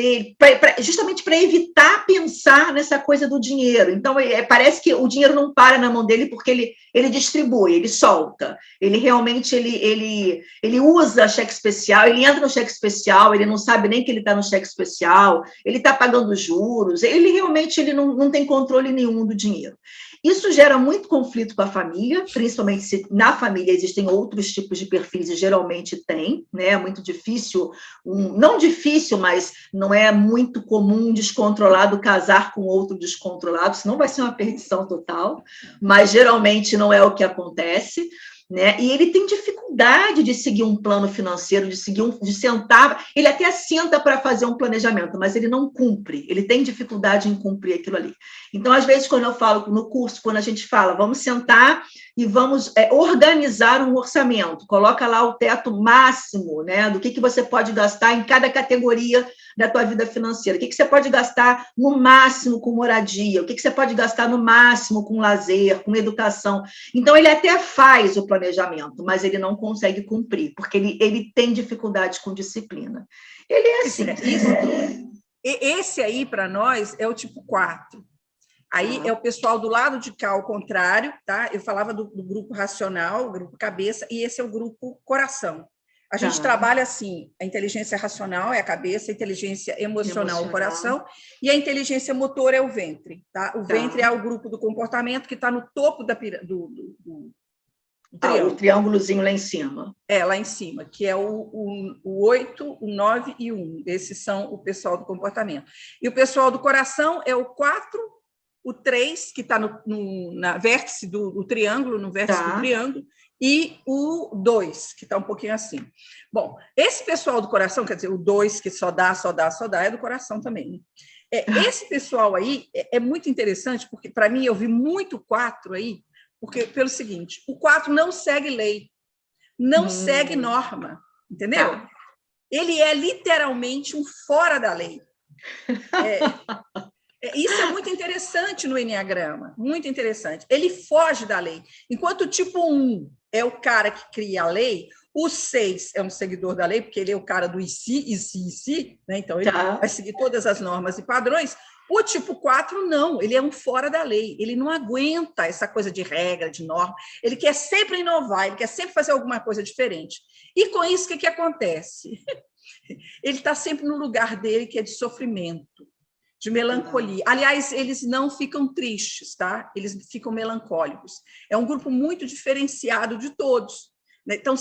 justamente para evitar pensar nessa coisa do dinheiro. Então, parece que o dinheiro não para na mão dele porque ele distribui, ele solta. Ele realmente ele usa cheque especial, ele entra no cheque especial, ele não sabe nem que ele está no cheque especial, ele está pagando juros, ele realmente não tem controle nenhum do dinheiro. Isso gera muito conflito com a família, principalmente se na família existem outros tipos de perfis, e geralmente tem, né? É muito difícil, não difícil, mas não é muito comum um descontrolado casar com outro descontrolado, senão vai ser uma perdição total, mas geralmente não é o que acontece. Né? E ele tem dificuldade de seguir um plano financeiro, de sentar, ele até senta para fazer um planejamento, mas ele não cumpre, ele tem dificuldade em cumprir aquilo ali. Então, às vezes, quando eu falo no curso, quando a gente fala, vamos sentar e vamos organizar um orçamento, coloca lá o teto máximo, né, do que você pode gastar em cada categoria da tua vida financeira, o que você pode gastar no máximo com moradia, o que você pode gastar no máximo com lazer, com educação. Então, ele até faz o planejamento, mas ele não consegue cumprir, porque ele tem dificuldade com disciplina. Ele é assim. Esse aí, para nós, é o tipo 4. Aí é o pessoal do lado de cá, ao contrário, tá? Eu falava do grupo racional, o grupo cabeça, e esse é o grupo coração. A gente trabalha assim, a inteligência racional é a cabeça, a inteligência emocional é o coração, e a inteligência motor é o ventre, tá? O ventre é o grupo do comportamento que está no topo do triângulo. O triângulozinho lá em cima. Lá em cima, que é o 8, o 9 e o 1. Esses são o pessoal do comportamento. E o pessoal do coração é o 4, o 3, que está na vértice do triângulo, no vértice do triângulo, e o 2, que está um pouquinho assim. Bom, esse pessoal do coração, quer dizer, o 2, que só dá, é do coração também. Né? Esse pessoal aí é muito interessante, porque, para mim, eu vi muito 4 aí, porque, pelo seguinte, o 4 não segue lei, não segue norma, entendeu? Ele é literalmente um fora da lei. Isso é muito interessante no Enneagrama, muito interessante. Ele foge da lei. Enquanto o tipo 1 é o cara que cria a lei, O 6 é um seguidor da lei, porque ele é o cara do e se, né? Então ele vai seguir todas as normas e padrões. O tipo 4, não, ele é um fora da lei, ele não aguenta essa coisa de regra, de norma, ele quer sempre inovar, ele quer sempre fazer alguma coisa diferente. E com isso, o que acontece? Ele está sempre no lugar dele, que é de sofrimento, de melancolia. Aliás, eles não ficam tristes, tá? Eles ficam melancólicos. É um grupo muito diferenciado de todos. Né? Então,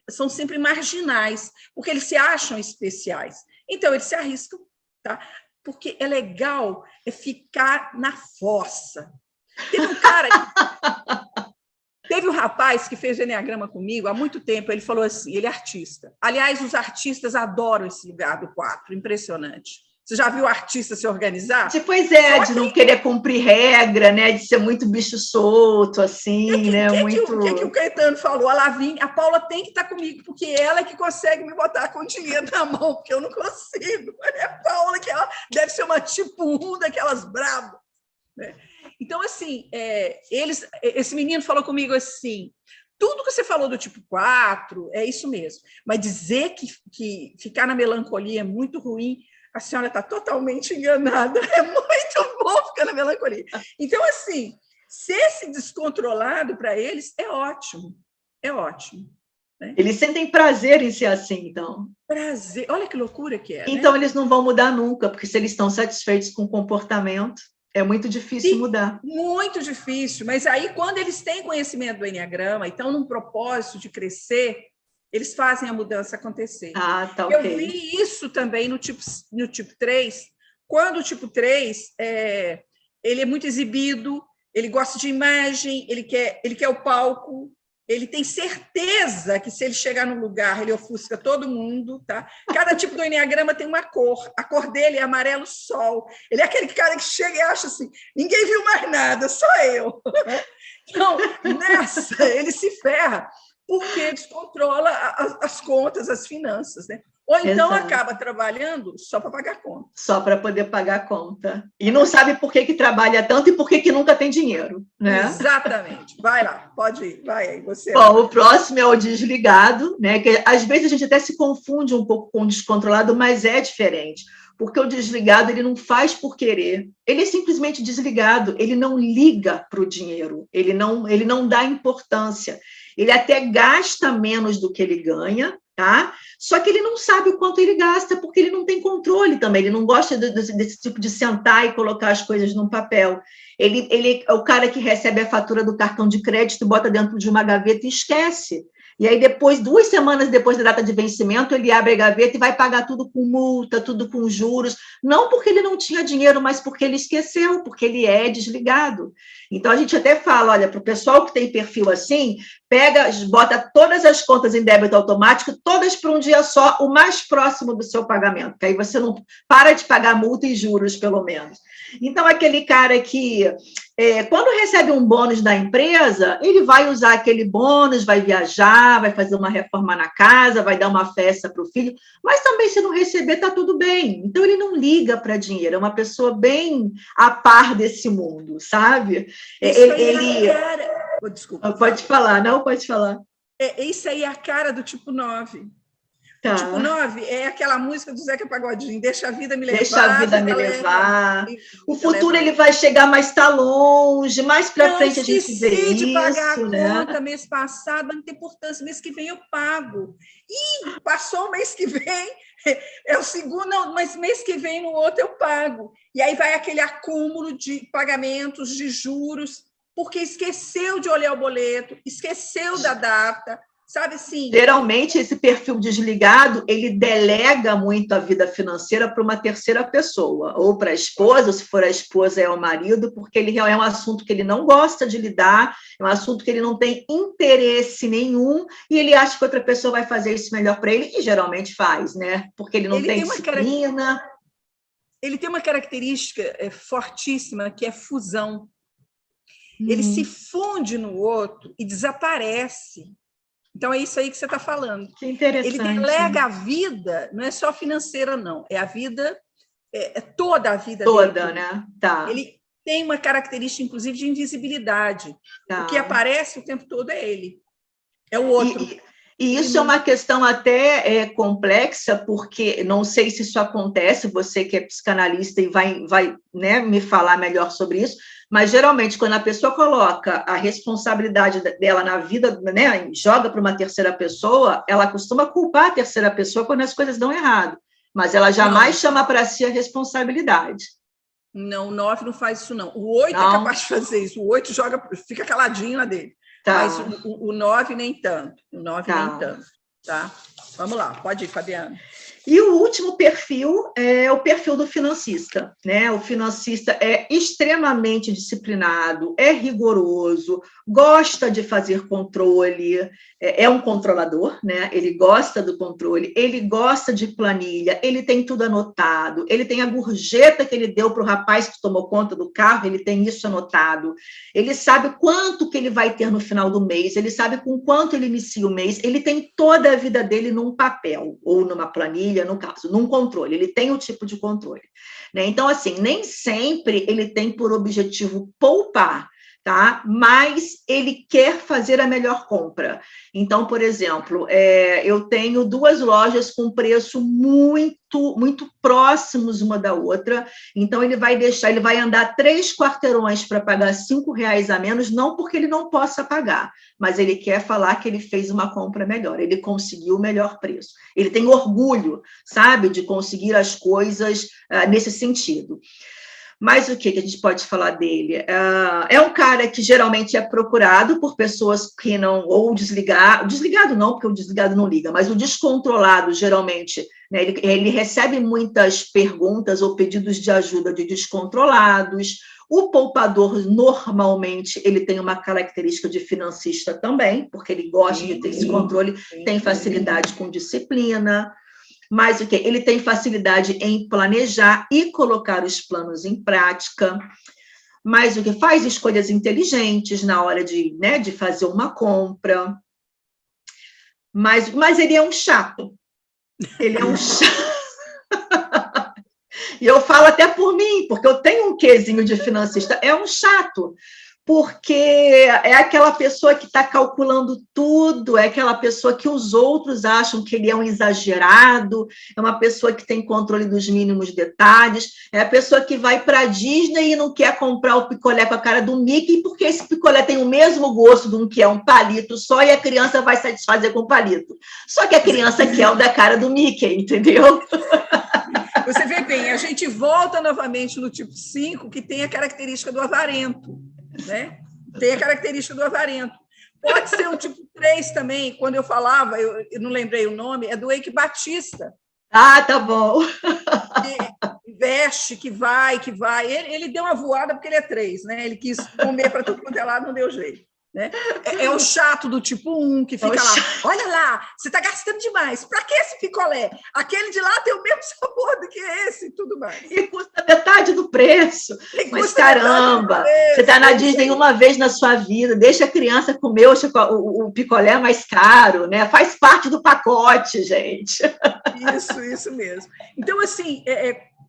são sempre marginais, porque eles se acham especiais. Então, eles se arriscam, tá? Porque é legal ficar na fossa. Teve um rapaz que fez enneagrama comigo há muito tempo, ele falou assim, ele é artista. Aliás, os artistas adoram esse lugar do 4, impressionante. Você já viu o artista se organizar? Pois é, de não querer cumprir regra, né? De ser muito bicho solto, assim, né? O que o Caetano falou? A Paula tem que estar comigo, porque ela é que consegue me botar com dinheiro na mão, porque eu não consigo. É a Paula, que ela deve ser uma tipo 1 daquelas bravas. Né? Então, assim, esse menino falou comigo assim, tudo que você falou do tipo 4 é isso mesmo, mas dizer que ficar na melancolia é muito ruim, a senhora está totalmente enganada, é muito bom ficar na melancolia. Então, assim, ser esse descontrolado para eles é ótimo, né? Eles sentem prazer em ser assim, então. Prazer, olha que loucura que é. Então, né? Eles não vão mudar nunca, porque se eles estão satisfeitos com o comportamento, é muito difícil mudar. Muito difícil, mas aí quando eles têm conhecimento do enneagrama e estão num propósito de crescer, eles fazem a mudança acontecer. Tá, okay. Eu vi isso também no tipo 3, quando o tipo 3 ele é muito exibido, ele gosta de imagem, ele quer o palco, ele tem certeza que se ele chegar num lugar, ele ofusca todo mundo, tá? Cada tipo do enneagrama tem uma cor, a cor dele é amarelo sol, ele é aquele cara que chega e acha assim, ninguém viu mais nada, só eu. Então, nessa, ele se ferra, porque descontrola as contas, as finanças, né? Ou então acaba trabalhando só para pagar conta. Só para poder pagar a conta. E não sabe por que trabalha tanto e por que nunca tem dinheiro, né? Exatamente. Vai lá, pode ir, vai aí, você. Bom, o próximo é o desligado, né? Que às vezes a gente até se confunde um pouco com o descontrolado, mas é diferente. Porque o desligado, ele não faz por querer. Ele é simplesmente desligado, ele não liga para o dinheiro, ele não dá importância. Ele até gasta menos do que ele ganha, tá? Só que ele não sabe o quanto ele gasta, porque ele não tem controle também, ele não gosta desse tipo de sentar e colocar as coisas num papel. Ele é o cara que recebe a fatura do cartão de crédito, bota dentro de uma gaveta e esquece. E aí, 2 semanas depois da data de vencimento, ele abre a gaveta e vai pagar tudo com multa, tudo com juros. Não porque ele não tinha dinheiro, mas porque ele esqueceu, porque ele é desligado. Então, a gente até fala, olha, para o pessoal que tem perfil assim, bota todas as contas em débito automático, todas para um dia só, o mais próximo do seu pagamento, que aí você não para de pagar multa e juros, pelo menos. Então, aquele cara que, quando recebe um bônus da empresa, ele vai usar aquele bônus, vai viajar, vai fazer uma reforma na casa, vai dar uma festa para o filho, mas também, se não receber, está tudo bem. Então, ele não liga para dinheiro, é uma pessoa bem a par desse mundo, sabe? Desculpa. Pode falar, não? Pode falar. Isso aí é a cara do tipo 9. Tá. Tipo 9 é aquela música do Zeca Pagodinho, deixa a vida me levar. Deixa a vida me levar. O futuro ele vai chegar, mas está longe. Mais para frente a gente vê isso. De pagar a conta mês passado, não tem importância. Mês que vem eu pago. E passou o mês que vem, é o segundo, não, mas mês que vem no outro eu pago. E aí vai aquele acúmulo de pagamentos, de juros, porque esqueceu de olhar o boleto, esqueceu da data. Sabe assim? Geralmente, esse perfil desligado, ele delega muito a vida financeira para uma terceira pessoa, ou para a esposa, ou se for a esposa, é o marido, porque ele é um assunto que ele não gosta de lidar, é um assunto que ele não tem interesse nenhum, e ele acha que outra pessoa vai fazer isso melhor para ele, e geralmente faz, né? Porque ele não tem disciplina. Ele tem uma característica fortíssima, que é fusão. Ele se funde no outro e desaparece. Então, é isso aí que você está falando. Que interessante. Ele delega a vida, não é só financeira, não. É a vida, toda a vida toda, dele. Toda, né? Tá. Ele tem uma característica, inclusive, de invisibilidade. Tá. O que aparece o tempo todo é ele. É o outro. E isso é uma questão até complexa, porque não sei se isso acontece, você que é psicanalista e vai né, me falar melhor sobre isso, mas geralmente quando a pessoa coloca a responsabilidade dela na vida, né, joga para uma terceira pessoa, ela costuma culpar a terceira pessoa quando as coisas dão errado, mas ela jamais chama para si a responsabilidade. Não, o 9 não faz isso, não. O 8 é capaz de fazer isso. O 8 fica caladinho na dele. Tá. Mas o 9 nem tanto. O 9 nem tanto. Tá? Vamos lá, pode ir, Fabiana. E o último perfil é o perfil do financista, né? O financista é extremamente disciplinado, é rigoroso, gosta de fazer controle, é um controlador, né? Ele gosta do controle, ele gosta de planilha, ele tem tudo anotado, ele tem a gorjeta que ele deu para o rapaz que tomou conta do carro, ele tem isso anotado, ele sabe quanto que ele vai ter no final do mês, ele sabe com quanto ele inicia o mês, ele tem toda a vida dele num papel ou numa planilha, no caso, num controle, ele tem o tipo de controle, né? Então, assim, nem sempre ele tem por objetivo poupar, tá? Mas ele quer fazer a melhor compra. Então, por exemplo, eu tenho 2 lojas com preço muito próximos uma da outra, então ele vai andar 3 quarteirões para pagar R$ 5 a menos, não porque ele não possa pagar, mas ele quer falar que ele fez uma compra melhor, ele conseguiu o melhor preço. Ele tem orgulho, sabe, de conseguir as coisas nesse sentido. Mas o que a gente pode falar dele? É um cara que geralmente é procurado por pessoas que não, ou desligado não, porque o desligado não liga, mas o descontrolado, geralmente, né, ele recebe muitas perguntas ou pedidos de ajuda de descontrolados. O poupador, normalmente, ele tem uma característica de financista também, porque ele gosta de ter esse controle, tem facilidade com disciplina. Mas o quê? Ele tem facilidade em planejar e colocar os planos em prática. Mas o que? Faz escolhas inteligentes na hora de fazer uma compra. Mas ele é um chato. Ele é um chato. E eu falo até por mim, porque eu tenho um quezinho de financista. É um chato. Porque é aquela pessoa que está calculando tudo, é aquela pessoa que os outros acham que ele é um exagerado, é uma pessoa que tem controle dos mínimos detalhes, é a pessoa que vai para a Disney e não quer comprar o picolé com a cara do Mickey, porque esse picolé tem o mesmo gosto de um que é um palito só, e a criança vai satisfazer com o palito. Só que a criança quer o da cara do Mickey, entendeu? Você vê bem, a gente volta novamente no tipo 5, que tem a característica do avarento. Né? Tem a característica do avarento. Pode ser um tipo 3 também, quando eu falava, eu não lembrei o nome, é do Eike Batista. Ah, tá bom. Que veste, que vai. Ele deu uma voada porque ele é 3, né? Ele quis comer para tudo quanto é lado, não deu jeito. Né? É o chato do tipo 1, que fica lá, olha lá, você está gastando demais, para que esse picolé? Aquele de lá tem o mesmo sabor do que esse, e tudo mais. E custa metade do preço. Mas caramba, você está na Disney uma vez na sua vida, deixa a criança comer o picolé mais caro, né? Faz parte do pacote, gente. Isso mesmo. Então, assim,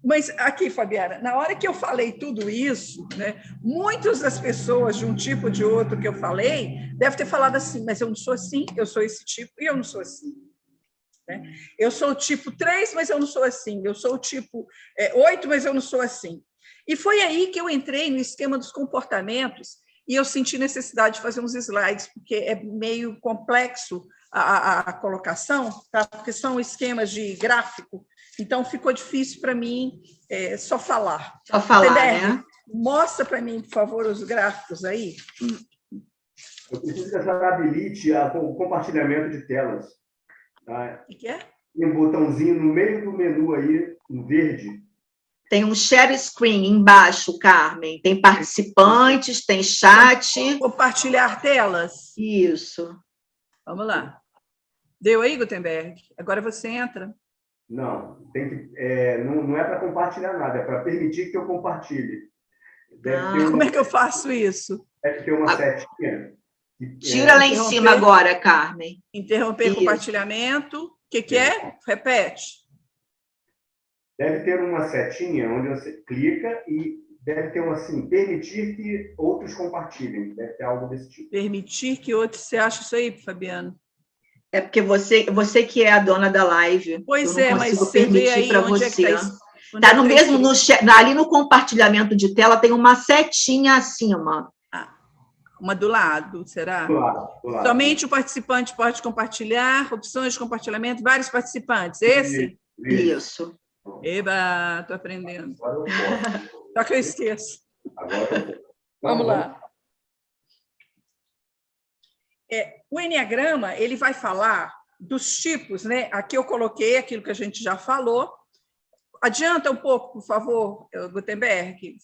mas aqui, Fabiana, na hora que eu falei tudo isso, né, muitas das pessoas de um tipo ou de outro que eu falei, devem ter falado assim, mas eu não sou assim, eu sou esse tipo, e eu não sou assim. Né? Eu sou o tipo 3, mas eu não sou assim. Eu sou o tipo 8, mas eu não sou assim. E foi aí que eu entrei no esquema dos comportamentos e eu senti necessidade de fazer uns slides, porque é meio complexo a colocação, tá? Porque são esquemas de gráfico, então ficou difícil para mim só falar. Só falar, né? Mostra para mim, por favor, os gráficos aí. Eu preciso que a senhora habilite o compartilhamento de telas. Tá? O que é? Tem um botãozinho no meio do menu aí, em verde. Tem um share screen embaixo, Carmen. Tem participantes, tem chat. Compartilhar telas. Isso. Vamos lá. Deu aí, Gutenberg? Agora você entra. Não, não é para compartilhar nada, é para permitir que eu compartilhe. Como é que eu faço isso? Deve ter uma setinha. Tira lá em cima agora, Carmen. Interromper o compartilhamento. O que é? Repete. Deve ter uma setinha onde você clica e deve ter assim, permitir que outros compartilhem. Deve ter algo desse tipo. Permitir que outros... Você acha isso aí, Fabiano? É porque você que é a dona da live. Pois eu não mas consigo você vê permitir aí para onde você. é que Tá no mesmo, ali no compartilhamento de tela tem uma setinha acima. Uma do lado, será? Do lado. Somente o participante pode compartilhar, opções de compartilhamento, vários participantes. Esse? Isso. Eba, estou aprendendo. Agora eu posso. Só que eu esqueço. Agora eu posso. Vamos lá. O Enneagrama, ele vai falar dos tipos, né? Aqui eu coloquei aquilo que a gente já falou. Adianta um pouco, por favor, Gutenberg.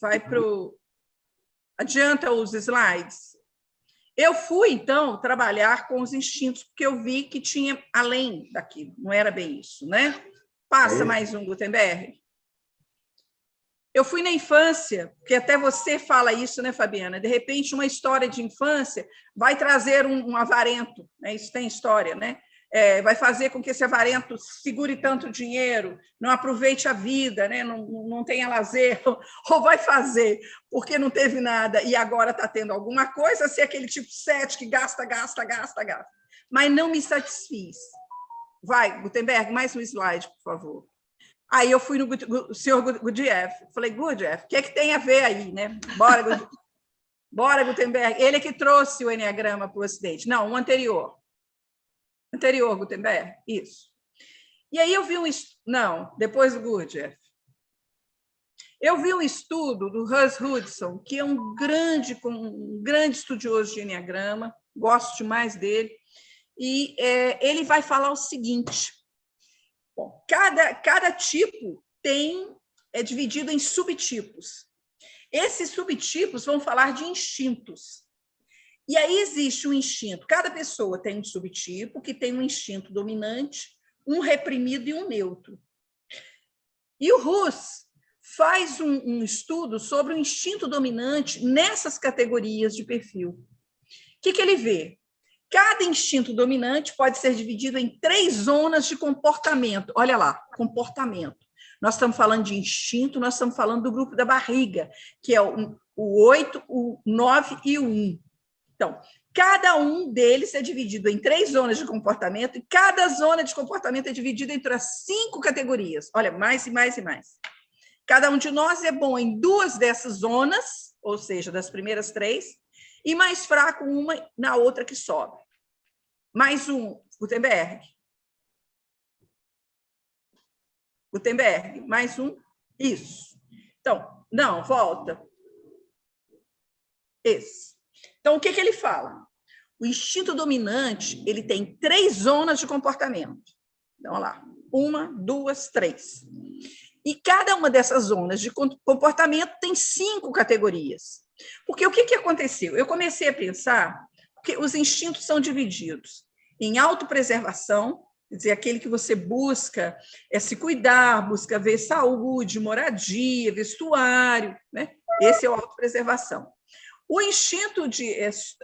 Adianta os slides. Eu fui, então, trabalhar com os instintos, porque eu vi que tinha além daquilo. Não era bem isso, né? Passa mais um, Gutenberg. Eu fui na infância, porque até você fala isso, né, Fabiana? De repente, uma história de infância vai trazer um avarento, né? Isso tem história, né? Vai fazer com que esse avarento segure tanto dinheiro, não aproveite a vida, né? Não tenha lazer, ou vai fazer porque não teve nada e agora está tendo alguma coisa, ser aquele tipo 7 que gasta. Mas não me satisfiz. Vai, Gutenberg, mais um slide, por favor. Aí eu fui no senhor Gurdjieff, falei, Gurdjieff, o que é que tem a ver aí, né? Bora, Gutenberg. Ele é que trouxe o Enneagrama para o Ocidente. Não, o anterior. Anterior, Gutenberg, isso. E aí eu vi não, depois do Gurdjieff. Eu vi um estudo do Russ Hudson, que é um grande estudioso de Enneagrama, gosto demais dele, e ele vai falar o seguinte: bom, cada tipo é dividido em subtipos. Esses subtipos vão falar de instintos. E aí existe um instinto. Cada pessoa tem um subtipo que tem um instinto dominante, um reprimido e um neutro. E o Russ faz um estudo sobre o instinto dominante nessas categorias de perfil. O que ele vê? Cada instinto dominante pode ser dividido em 3 zonas de comportamento. Olha lá, comportamento. Nós estamos falando de instinto, nós estamos falando do grupo da barriga, que é o 8, o 9 e o 1. Então, cada um deles é dividido em 3 zonas de comportamento e cada zona de comportamento é dividida entre as 5 categorias. Olha, mais e mais e mais. Cada um de nós é bom em 2 dessas zonas, ou seja, das primeiras 3, e mais fraco uma na outra que sobe. Mais um, Gutenberg. Gutenberg, mais um. Isso. Então, não, volta. Esse. Então, o que ele fala? O instinto dominante, ele tem 3 zonas de comportamento. Então, olha lá. 1, 2, 3. E cada uma dessas zonas de comportamento tem 5 categorias. Porque o que aconteceu? Eu comecei a pensar que os instintos são divididos em autopreservação, quer dizer, aquele que você busca se cuidar, busca ver saúde, moradia, vestuário, né? Esse é o autopreservação. O instinto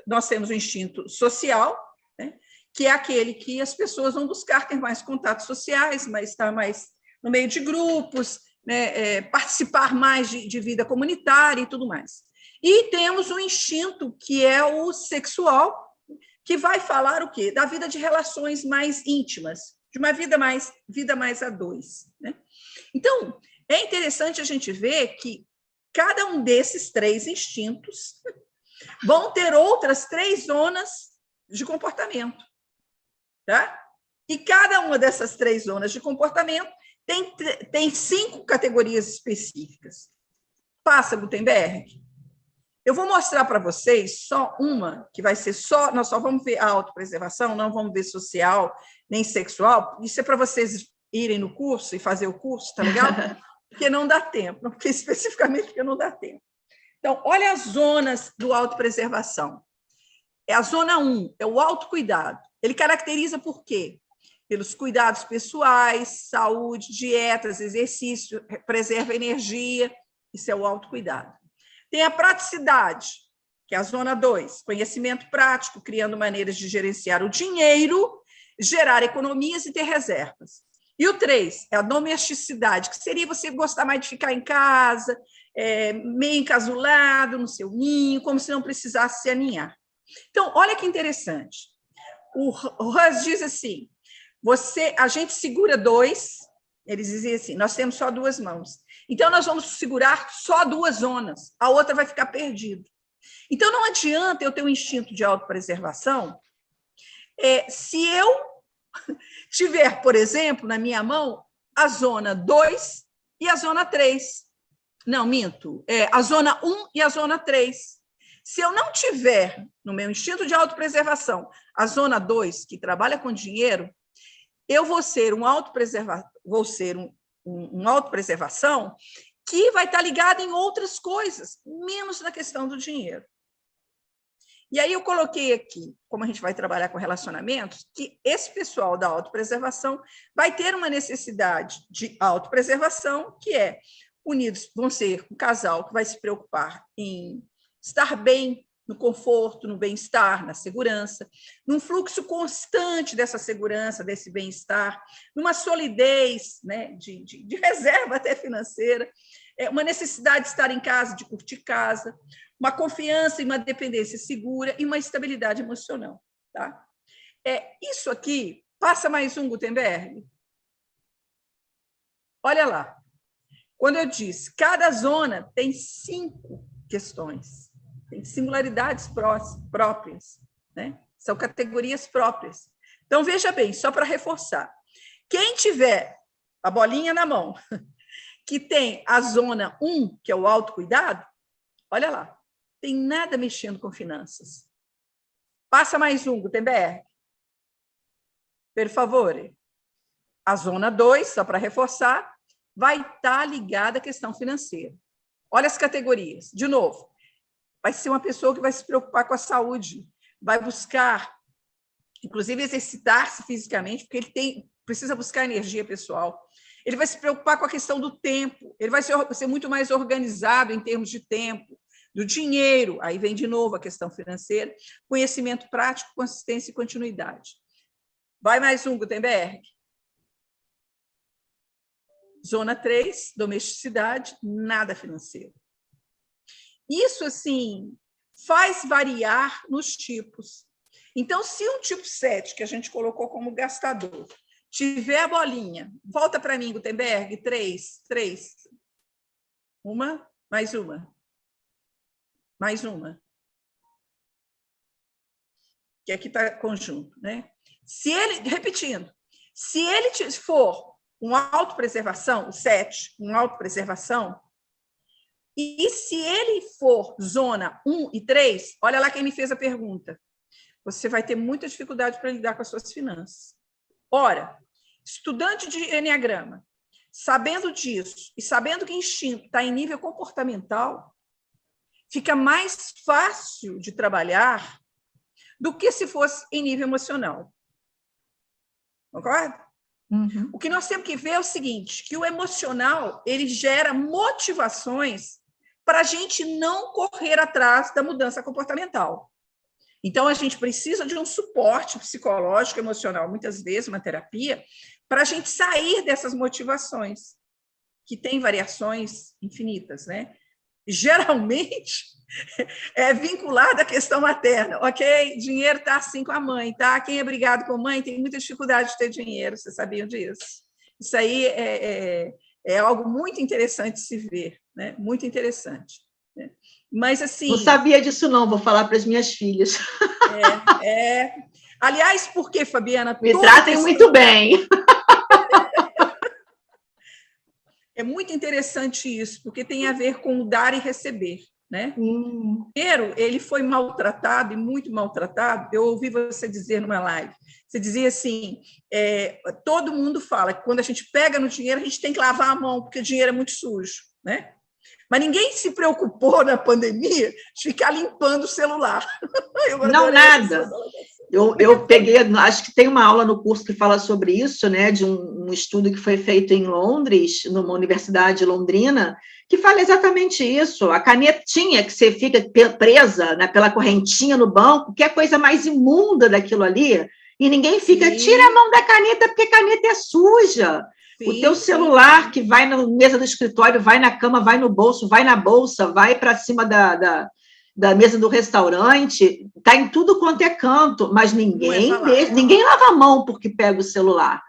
nós temos o instinto social, né? Que é aquele que as pessoas vão buscar ter mais contatos sociais, mas estar mais no meio de grupos, né? Participar mais de vida comunitária e tudo mais. E temos o instinto que é o sexual, que vai falar o quê? Da vida de relações mais íntimas, de uma vida mais a 2. Né? Então, é interessante a gente ver que cada um desses 3 instintos vão ter outras 3 zonas de comportamento. Tá? E cada uma dessas 3 zonas de comportamento tem 5 categorias específicas. Passa, Gutenberg. Eu vou mostrar para vocês só uma, que vai ser só... Nós só vamos ver a autopreservação, não vamos ver social, nem sexual. Isso é para vocês irem no curso e fazer o curso, tá legal? Porque não dá tempo, porque especificamente porque não dá tempo. Então, olha as zonas do autopreservação. A zona 1 é o autocuidado. Ele caracteriza por quê? Pelos cuidados pessoais, saúde, dietas, exercício, preserva energia. Isso é o autocuidado. Tem a praticidade, que é a zona 2, conhecimento prático, criando maneiras de gerenciar o dinheiro, gerar economias e ter reservas. E o 3 é a domesticidade, que seria você gostar mais de ficar em casa, meio encasulado no seu ninho, como se não precisasse se aninhar. Então, olha que interessante. o Hus diz assim, a gente segura 2, eles diziam assim, nós temos só 2 mãos, então nós vamos segurar só 2 zonas, a outra vai ficar perdida. Então não adianta eu ter um instinto de autopreservação se eu tiver, por exemplo, na minha mão, a zona 2 e a zona 3. Não, minto. A zona 1 e a zona 3. Se eu não tiver, no meu instinto de autopreservação, a zona 2, que trabalha com dinheiro, eu vou ser um autopreservação que vai estar ligada em outras coisas, menos na questão do dinheiro. E aí eu coloquei aqui, como a gente vai trabalhar com relacionamentos, que esse pessoal da autopreservação vai ter uma necessidade de autopreservação, que unidos vão ser um casal que vai se preocupar em estar bem, no conforto, no bem-estar, na segurança, num fluxo constante dessa segurança, desse bem-estar, numa solidez, né, de reserva até financeira, uma necessidade de estar em casa, de curtir casa, uma confiança e uma dependência segura e uma estabilidade emocional. Tá? Isso aqui, passa mais um, Gutenberg. Olha lá. Quando eu disse, cada zona tem 5 questões, tem singularidades próprias, né? São categorias próprias. Então, veja bem, só para reforçar, quem tiver a bolinha na mão, que tem a zona 1, que é o autocuidado, olha lá, tem nada mexendo com finanças. Passa mais um, Gutenberg. Por favor. A zona 2, só para reforçar, vai estar ligada à questão financeira. Olha as categorias. De novo, vai ser uma pessoa que vai se preocupar com a saúde, vai buscar, inclusive, exercitar-se fisicamente, porque ele precisa buscar energia pessoal. Ele vai se preocupar com a questão do tempo, ele vai ser muito mais organizado em termos de tempo, do dinheiro, aí vem de novo a questão financeira, conhecimento prático, consistência e continuidade. Vai mais um, Gutenberg. Zona 3, domesticidade, nada financeiro. Isso, assim, faz variar nos tipos. Então, se um tipo 7, que a gente colocou como gastador, tiver a bolinha, volta para mim, Gutenberg, 3. Uma, mais uma. Mais uma. Que aqui está conjunto, né? Repetindo, se ele for uma autopreservação, o 7, uma autopreservação, e se ele for zona 1 e 3, olha lá quem me fez a pergunta, você vai ter muita dificuldade para lidar com as suas finanças. Ora, estudante de Enneagrama, sabendo disso e sabendo que instinto está em nível comportamental, fica mais fácil de trabalhar do que se fosse em nível emocional. Concorda? Uhum. O que nós temos que ver é o seguinte, que o emocional ele gera motivações para a gente não correr atrás da mudança comportamental. Então, a gente precisa de um suporte psicológico, emocional, muitas vezes, uma terapia, para a gente sair dessas motivações, que tem variações infinitas, né? Geralmente, é vinculada à questão materna. Ok, dinheiro está assim com a mãe, tá? Quem é brigado com a mãe tem muita dificuldade de ter dinheiro, vocês sabiam disso? Isso aí é algo muito interessante de se ver, né? Muito interessante. Né? Mas, assim... Não sabia disso, não. Vou falar para as minhas filhas. Aliás, por que, Fabiana? Me tratem muito bem. É muito interessante isso, porque tem a ver com o dar e receber, né? Primeiro, ele foi maltratado, e muito maltratado. Eu ouvi você dizer numa live, você dizia assim, todo mundo fala que quando a gente pega no dinheiro, a gente tem que lavar a mão, porque o dinheiro é muito sujo, né? Mas ninguém se preocupou na pandemia de ficar limpando o celular. Não, nada. Eu peguei, acho que tem uma aula no curso que fala sobre isso, né, de um estudo que foi feito em Londres, numa universidade londrina, que fala exatamente isso. A canetinha que você fica presa, né, pela correntinha no banco, que é a coisa mais imunda daquilo ali, e ninguém fica, tira a mão da caneta, porque a caneta é suja. Sim, o teu celular que vai na mesa do escritório, vai na cama, vai no bolso, vai na bolsa, vai para cima da mesa do restaurante, está em tudo quanto é canto, mas ninguém lava a mão porque pega o celular.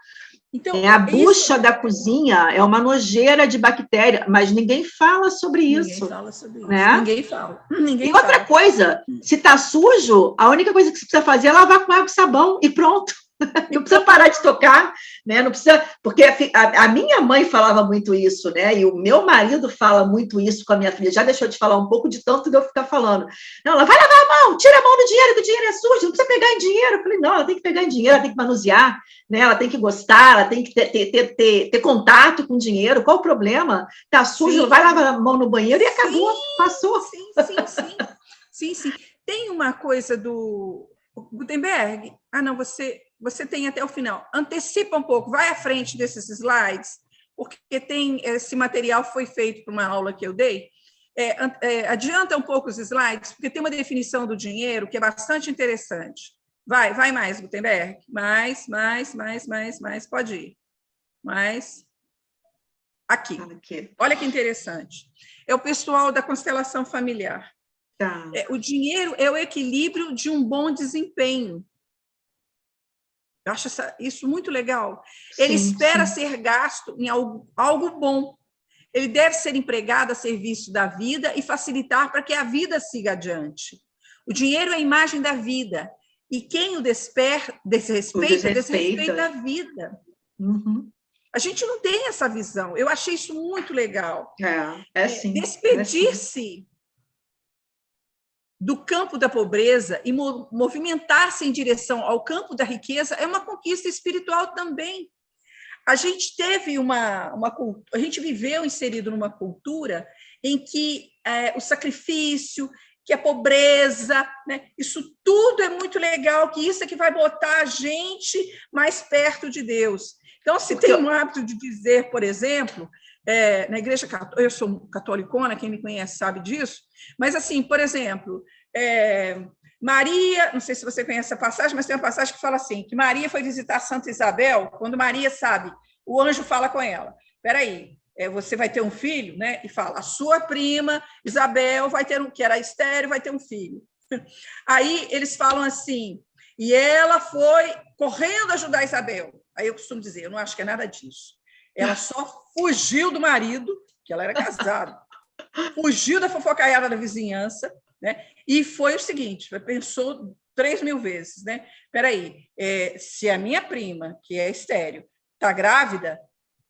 Então, a bucha da cozinha é uma nojeira de bactéria, mas ninguém fala sobre isso. Ninguém fala sobre isso. Né? Ninguém fala. E outra coisa, se está sujo, a única coisa que você precisa fazer é lavar com água e sabão e pronto. Não precisa parar de tocar, né? Não precisa, porque a minha mãe falava muito isso, né? E o meu marido fala muito isso com a minha filha. Já deixou de falar um pouco de tanto de eu ficar falando. Não, ela vai lavar a mão, tira a mão do dinheiro, que o dinheiro é sujo, não precisa pegar em dinheiro. Eu falei, não, ela tem que pegar em dinheiro, ela tem que manusear, né? Ela tem que gostar, ela tem que ter contato com o dinheiro. Qual o problema? Tá sujo, vai lavar a mão no banheiro e acabou, passou. Sim. Tem uma coisa do Gutenberg. Não, você tem até o final. Antecipa um pouco, vai à frente desses slides, porque esse material foi feito para uma aula que eu dei. Adianta um pouco os slides, porque tem uma definição do dinheiro que é bastante interessante. Vai mais, Gutenberg. Mais, pode ir. Mais. Aqui. Olha que interessante. É o pessoal da constelação familiar. Tá. O dinheiro é o equilíbrio de um bom desempenho. Eu acho isso muito legal. Ele espera ser gasto em algo bom. Ele deve ser empregado a serviço da vida e facilitar para que a vida siga adiante. O dinheiro é a imagem da vida. E quem o desrespeita a vida. Uhum. A gente não tem essa visão. Eu achei isso muito legal. Sim. Despedir-se do campo da pobreza e movimentar-se em direção ao campo da riqueza é uma conquista espiritual também. A gente teve a gente viveu inserido numa cultura em que o sacrifício, que a pobreza, né, isso tudo é muito legal, que isso é que vai botar a gente mais perto de Deus. Então, se tem um hábito de dizer, por exemplo, na igreja católica, eu sou catolicona, quem me conhece sabe disso, mas assim, por exemplo, Maria, não sei se você conhece essa passagem, mas tem uma passagem que fala assim, que Maria foi visitar Santa Isabel, quando Maria sabe, o anjo fala com ela, espera aí, você vai ter um filho, né? E fala, a sua prima Isabel vai ter que era estéril, vai ter um filho. Aí eles falam assim, e ela foi correndo ajudar Isabel. Aí eu costumo dizer, eu não acho que é nada disso. Ela só fugiu do marido, que ela era casada, fugiu da fofocaiada da vizinhança, né? E foi o seguinte, pensou 3.000 vezes, né? Espera aí, se a minha prima, que é estéril, está grávida,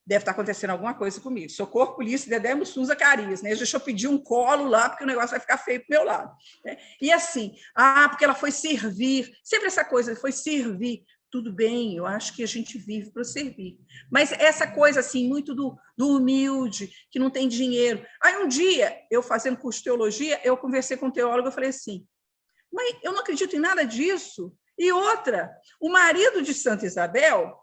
deve estar acontecendo alguma coisa comigo. Socorro, polícia, Dedé, Mussum, Zacarias, né? Deixa eu pedir um colo lá, porque o negócio vai ficar feio para o meu lado. Né? E assim, porque ela foi servir, sempre essa coisa, foi servir. Tudo bem, eu acho que a gente vive para servir. Mas essa coisa, assim, muito do humilde, que não tem dinheiro. Aí, um dia, eu fazendo curso de teologia, eu conversei com um teólogo, eu falei assim, mas eu não acredito em nada disso. E outra, o marido de Santa Isabel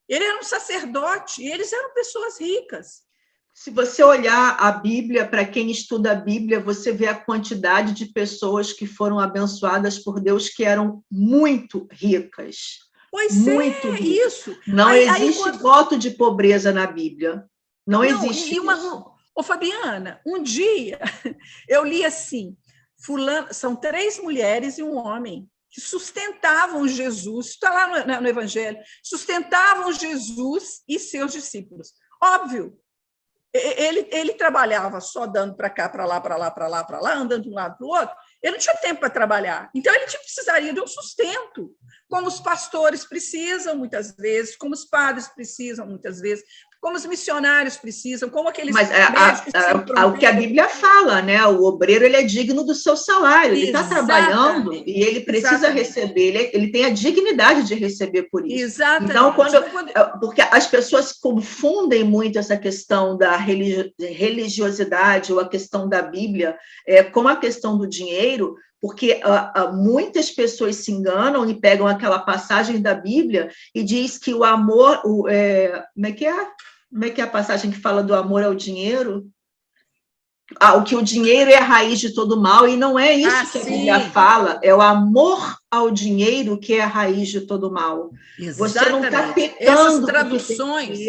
ele era um sacerdote, e eles eram pessoas ricas. Se você olhar a Bíblia, para quem estuda a Bíblia, você vê a quantidade de pessoas que foram abençoadas por Deus que eram muito ricas. Pois muito ricas. Isso. Não existe voto de pobreza na Bíblia. Não existe isso. Fabiana, um dia eu li assim, são 3 mulheres e um homem que sustentavam Jesus, está lá no Evangelho, sustentavam Jesus e seus discípulos. Óbvio, ele trabalhava só dando para cá, para lá, andando de um lado para o outro, ele não tinha tempo para trabalhar. Então, ele precisaria de um sustento, como os pastores precisam, muitas vezes, como os padres precisam, muitas vezes, como os missionários precisam, como aqueles médicos... O que a Bíblia fala, né? O obreiro, ele é digno do seu salário, ele está trabalhando e ele precisa receber, ele tem a dignidade de receber por isso. Exatamente. Então, porque as pessoas confundem muito essa questão da religiosidade ou a questão da Bíblia com a questão do dinheiro, porque muitas pessoas se enganam e pegam aquela passagem da Bíblia e diz que o amor... como é que é? Como é que é a passagem que fala do amor ao dinheiro? Que o dinheiro é a raiz de todo mal, e não é isso que a Bíblia fala, é o amor ao dinheiro que é a raiz de todo mal. Exatamente. Você não está pecando.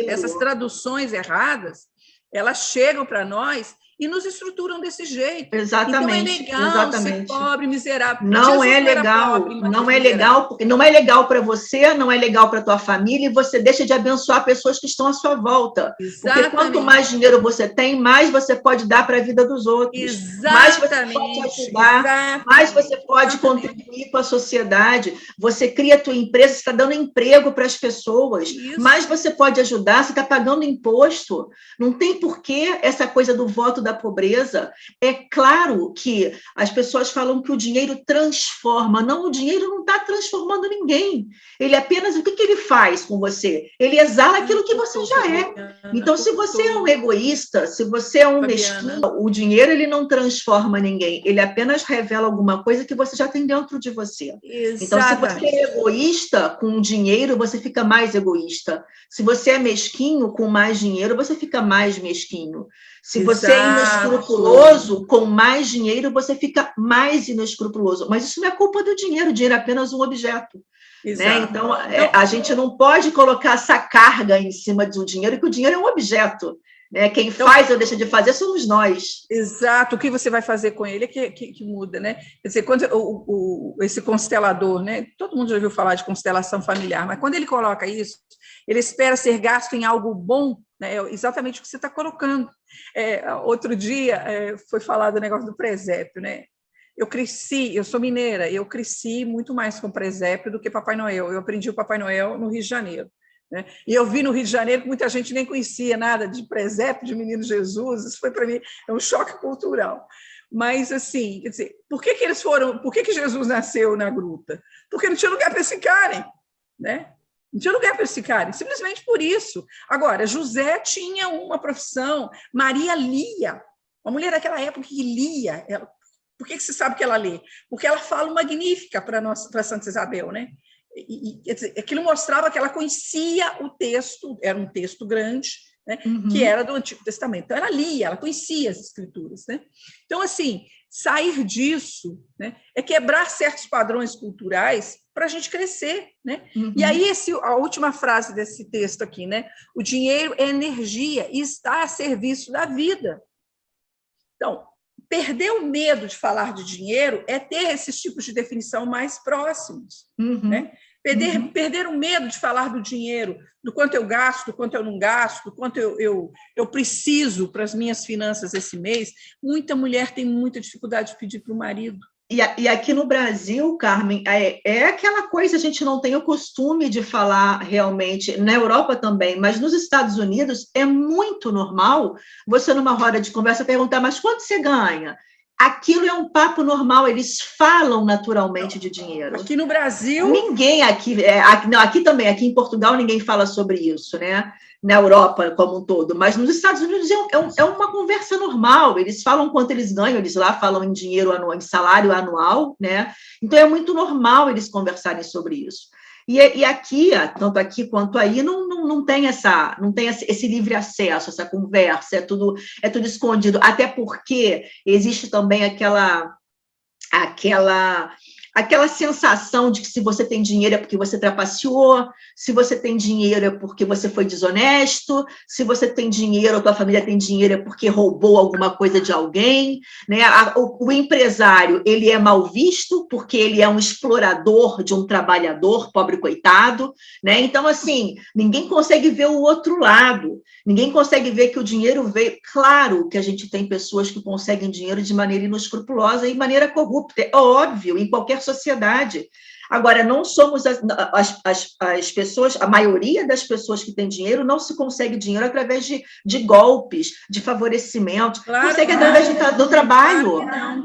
Essas traduções erradas, elas chegam para nós e nos estruturam desse jeito. Exatamente. Então é legal exatamente. ser pobre, miserável. Não é legal, não é legal, porque não é legal para você, não é legal para a tua família, e você deixa de abençoar pessoas que estão à sua volta. Exatamente. Porque quanto mais dinheiro você tem, mais você pode dar para a vida dos outros. Mais você pode ajudar, mais você pode contribuir com a sociedade. Você cria a tua empresa, você está dando emprego para as pessoas. Isso. Mais você pode ajudar, você está pagando imposto. Não tem porquê essa coisa do voto da pobreza. É claro que as pessoas falam que o dinheiro transforma. Não, o dinheiro não está transformando ninguém. Ele apenas, o que ele faz com você? Ele exala aquilo que você já é. Então, se você é um egoísta, se você é um mesquinho, o dinheiro ele não transforma ninguém. Ele apenas revela alguma coisa que você já tem dentro de você. Exatamente. Então, se você é egoísta com o dinheiro, você fica mais egoísta. Se você é mesquinho com mais dinheiro, você fica mais mesquinho. Se você é inescrupuloso, com mais dinheiro, você fica mais inescrupuloso. Mas isso não é culpa do dinheiro, o dinheiro é apenas um objeto. Né? Então, a gente não pode colocar essa carga em cima do dinheiro, que o dinheiro é um objeto. Né? Quem faz ou deixa de fazer somos nós. Exato, o que você vai fazer com ele é que muda, né? Quer dizer, quando esse constelador, né? Todo mundo já ouviu falar de constelação familiar, mas quando ele coloca isso, ele espera ser gasto em algo bom, né? Exatamente o que você está colocando. Outro dia foi falado o negócio do presépio, né? Eu sou mineira, eu cresci muito mais com presépio do que Papai Noel. Eu aprendi o Papai Noel no Rio de Janeiro. Né? E eu vi no Rio de Janeiro que muita gente nem conhecia nada de presépio, de Menino Jesus. Isso foi para mim um choque cultural. Mas, assim, quer dizer, por que Jesus nasceu na gruta? Porque não tinha lugar para eles ficarem, né? Não tinha lugar para eles ficarem, simplesmente por isso. Agora, José tinha uma profissão, Maria lia, uma mulher daquela época que lia. Por que você sabe que ela lê? Porque ela fala o Magnífica para Santa Isabel, né? Quer dizer, aquilo mostrava que ela conhecia o texto, era um texto grande, né, que era do Antigo Testamento. Então, ela lia, ela conhecia as Escrituras. Né? Então, assim, sair disso, né, é quebrar certos padrões culturais para a gente crescer. Né? E aí, a última frase desse texto aqui, né? O dinheiro é energia e está a serviço da vida. Então, perder o medo de falar de dinheiro é ter esses tipos de definição mais próximos. Né? Perder o medo de falar do dinheiro, do quanto eu gasto, do quanto eu não gasto, do quanto eu preciso para as minhas finanças esse mês. Muita mulher tem muita dificuldade de pedir para o marido. E aqui no Brasil, Carmen, é aquela coisa, a gente não tem o costume de falar realmente, na Europa também, mas nos Estados Unidos é muito normal você, numa roda de conversa, perguntar, mas quanto você ganha? Aquilo é um papo normal, eles falam naturalmente de dinheiro. Aqui no Brasil... Ninguém aqui também, aqui em Portugal, ninguém fala sobre isso, né? Na Europa como um todo, mas nos Estados Unidos é uma conversa normal, eles falam quanto eles ganham, eles lá falam em dinheiro anual, em salário anual, né? Então é muito normal eles conversarem sobre isso. E aqui, tanto aqui quanto aí, não tem esse livre acesso, essa conversa, é tudo escondido, até porque existe também aquela sensação de que se você tem dinheiro é porque você trapaceou, se você tem dinheiro é porque você foi desonesto, se você tem dinheiro, a tua família tem dinheiro é porque roubou alguma coisa de alguém, né? O empresário, ele é mal visto porque ele é um explorador de um trabalhador, pobre coitado, né? Então, assim, ninguém consegue ver o outro lado, ninguém consegue ver que o dinheiro veio... Claro que a gente tem pessoas que conseguem dinheiro de maneira inescrupulosa e de maneira corrupta, é óbvio, em qualquer sociedade. Agora, não somos as pessoas, a maioria das pessoas que tem dinheiro não se consegue dinheiro através de golpes, de favorecimento, consegue através do trabalho,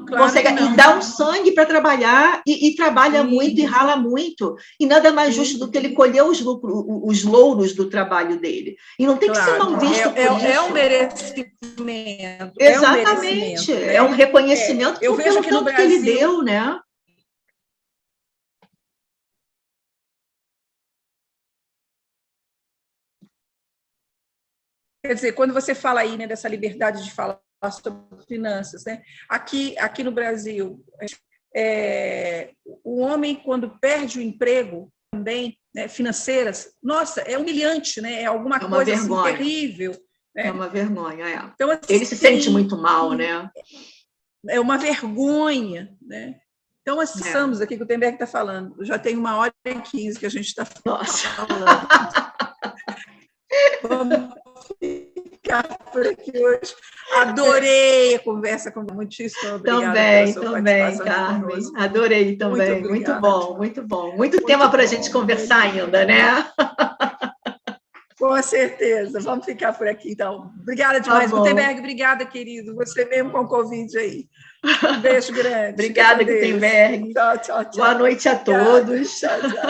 consegue e dá um sangue para trabalhar e trabalha muito e rala muito, e nada mais justo do que ele colher os louros do trabalho dele. E não tem que ser mal visto por isso. É um merecimento. Exatamente, é um reconhecimento pelo tanto que ele deu, né? Quer dizer, quando você fala aí, né, dessa liberdade de falar sobre finanças, né? Aqui no Brasil, o homem, quando perde o emprego também, né, financeiras, nossa, é humilhante, né? É alguma coisa assim, terrível. É uma vergonha, é. Então, assim, ele se sente muito mal, né? É uma vergonha, né? Então, estamos aqui, que o Gutenberg está falando, já tem 1h15 que a gente está falando. Vamos ficar por aqui hoje. Adorei a conversa, muitíssimo obrigada pela sua participação, Carmen. Conosco. Adorei também, muito bom, muito bom. Muito tema para a gente conversar ainda, né? Com certeza. Vamos ficar por aqui, então. Obrigada demais. Gutenberg, obrigada, querido. Você mesmo com o Covid aí. Um beijo grande. Obrigada, Gutenberg. Tchau, tchau, tchau. Boa noite a todos. Tchau, tchau.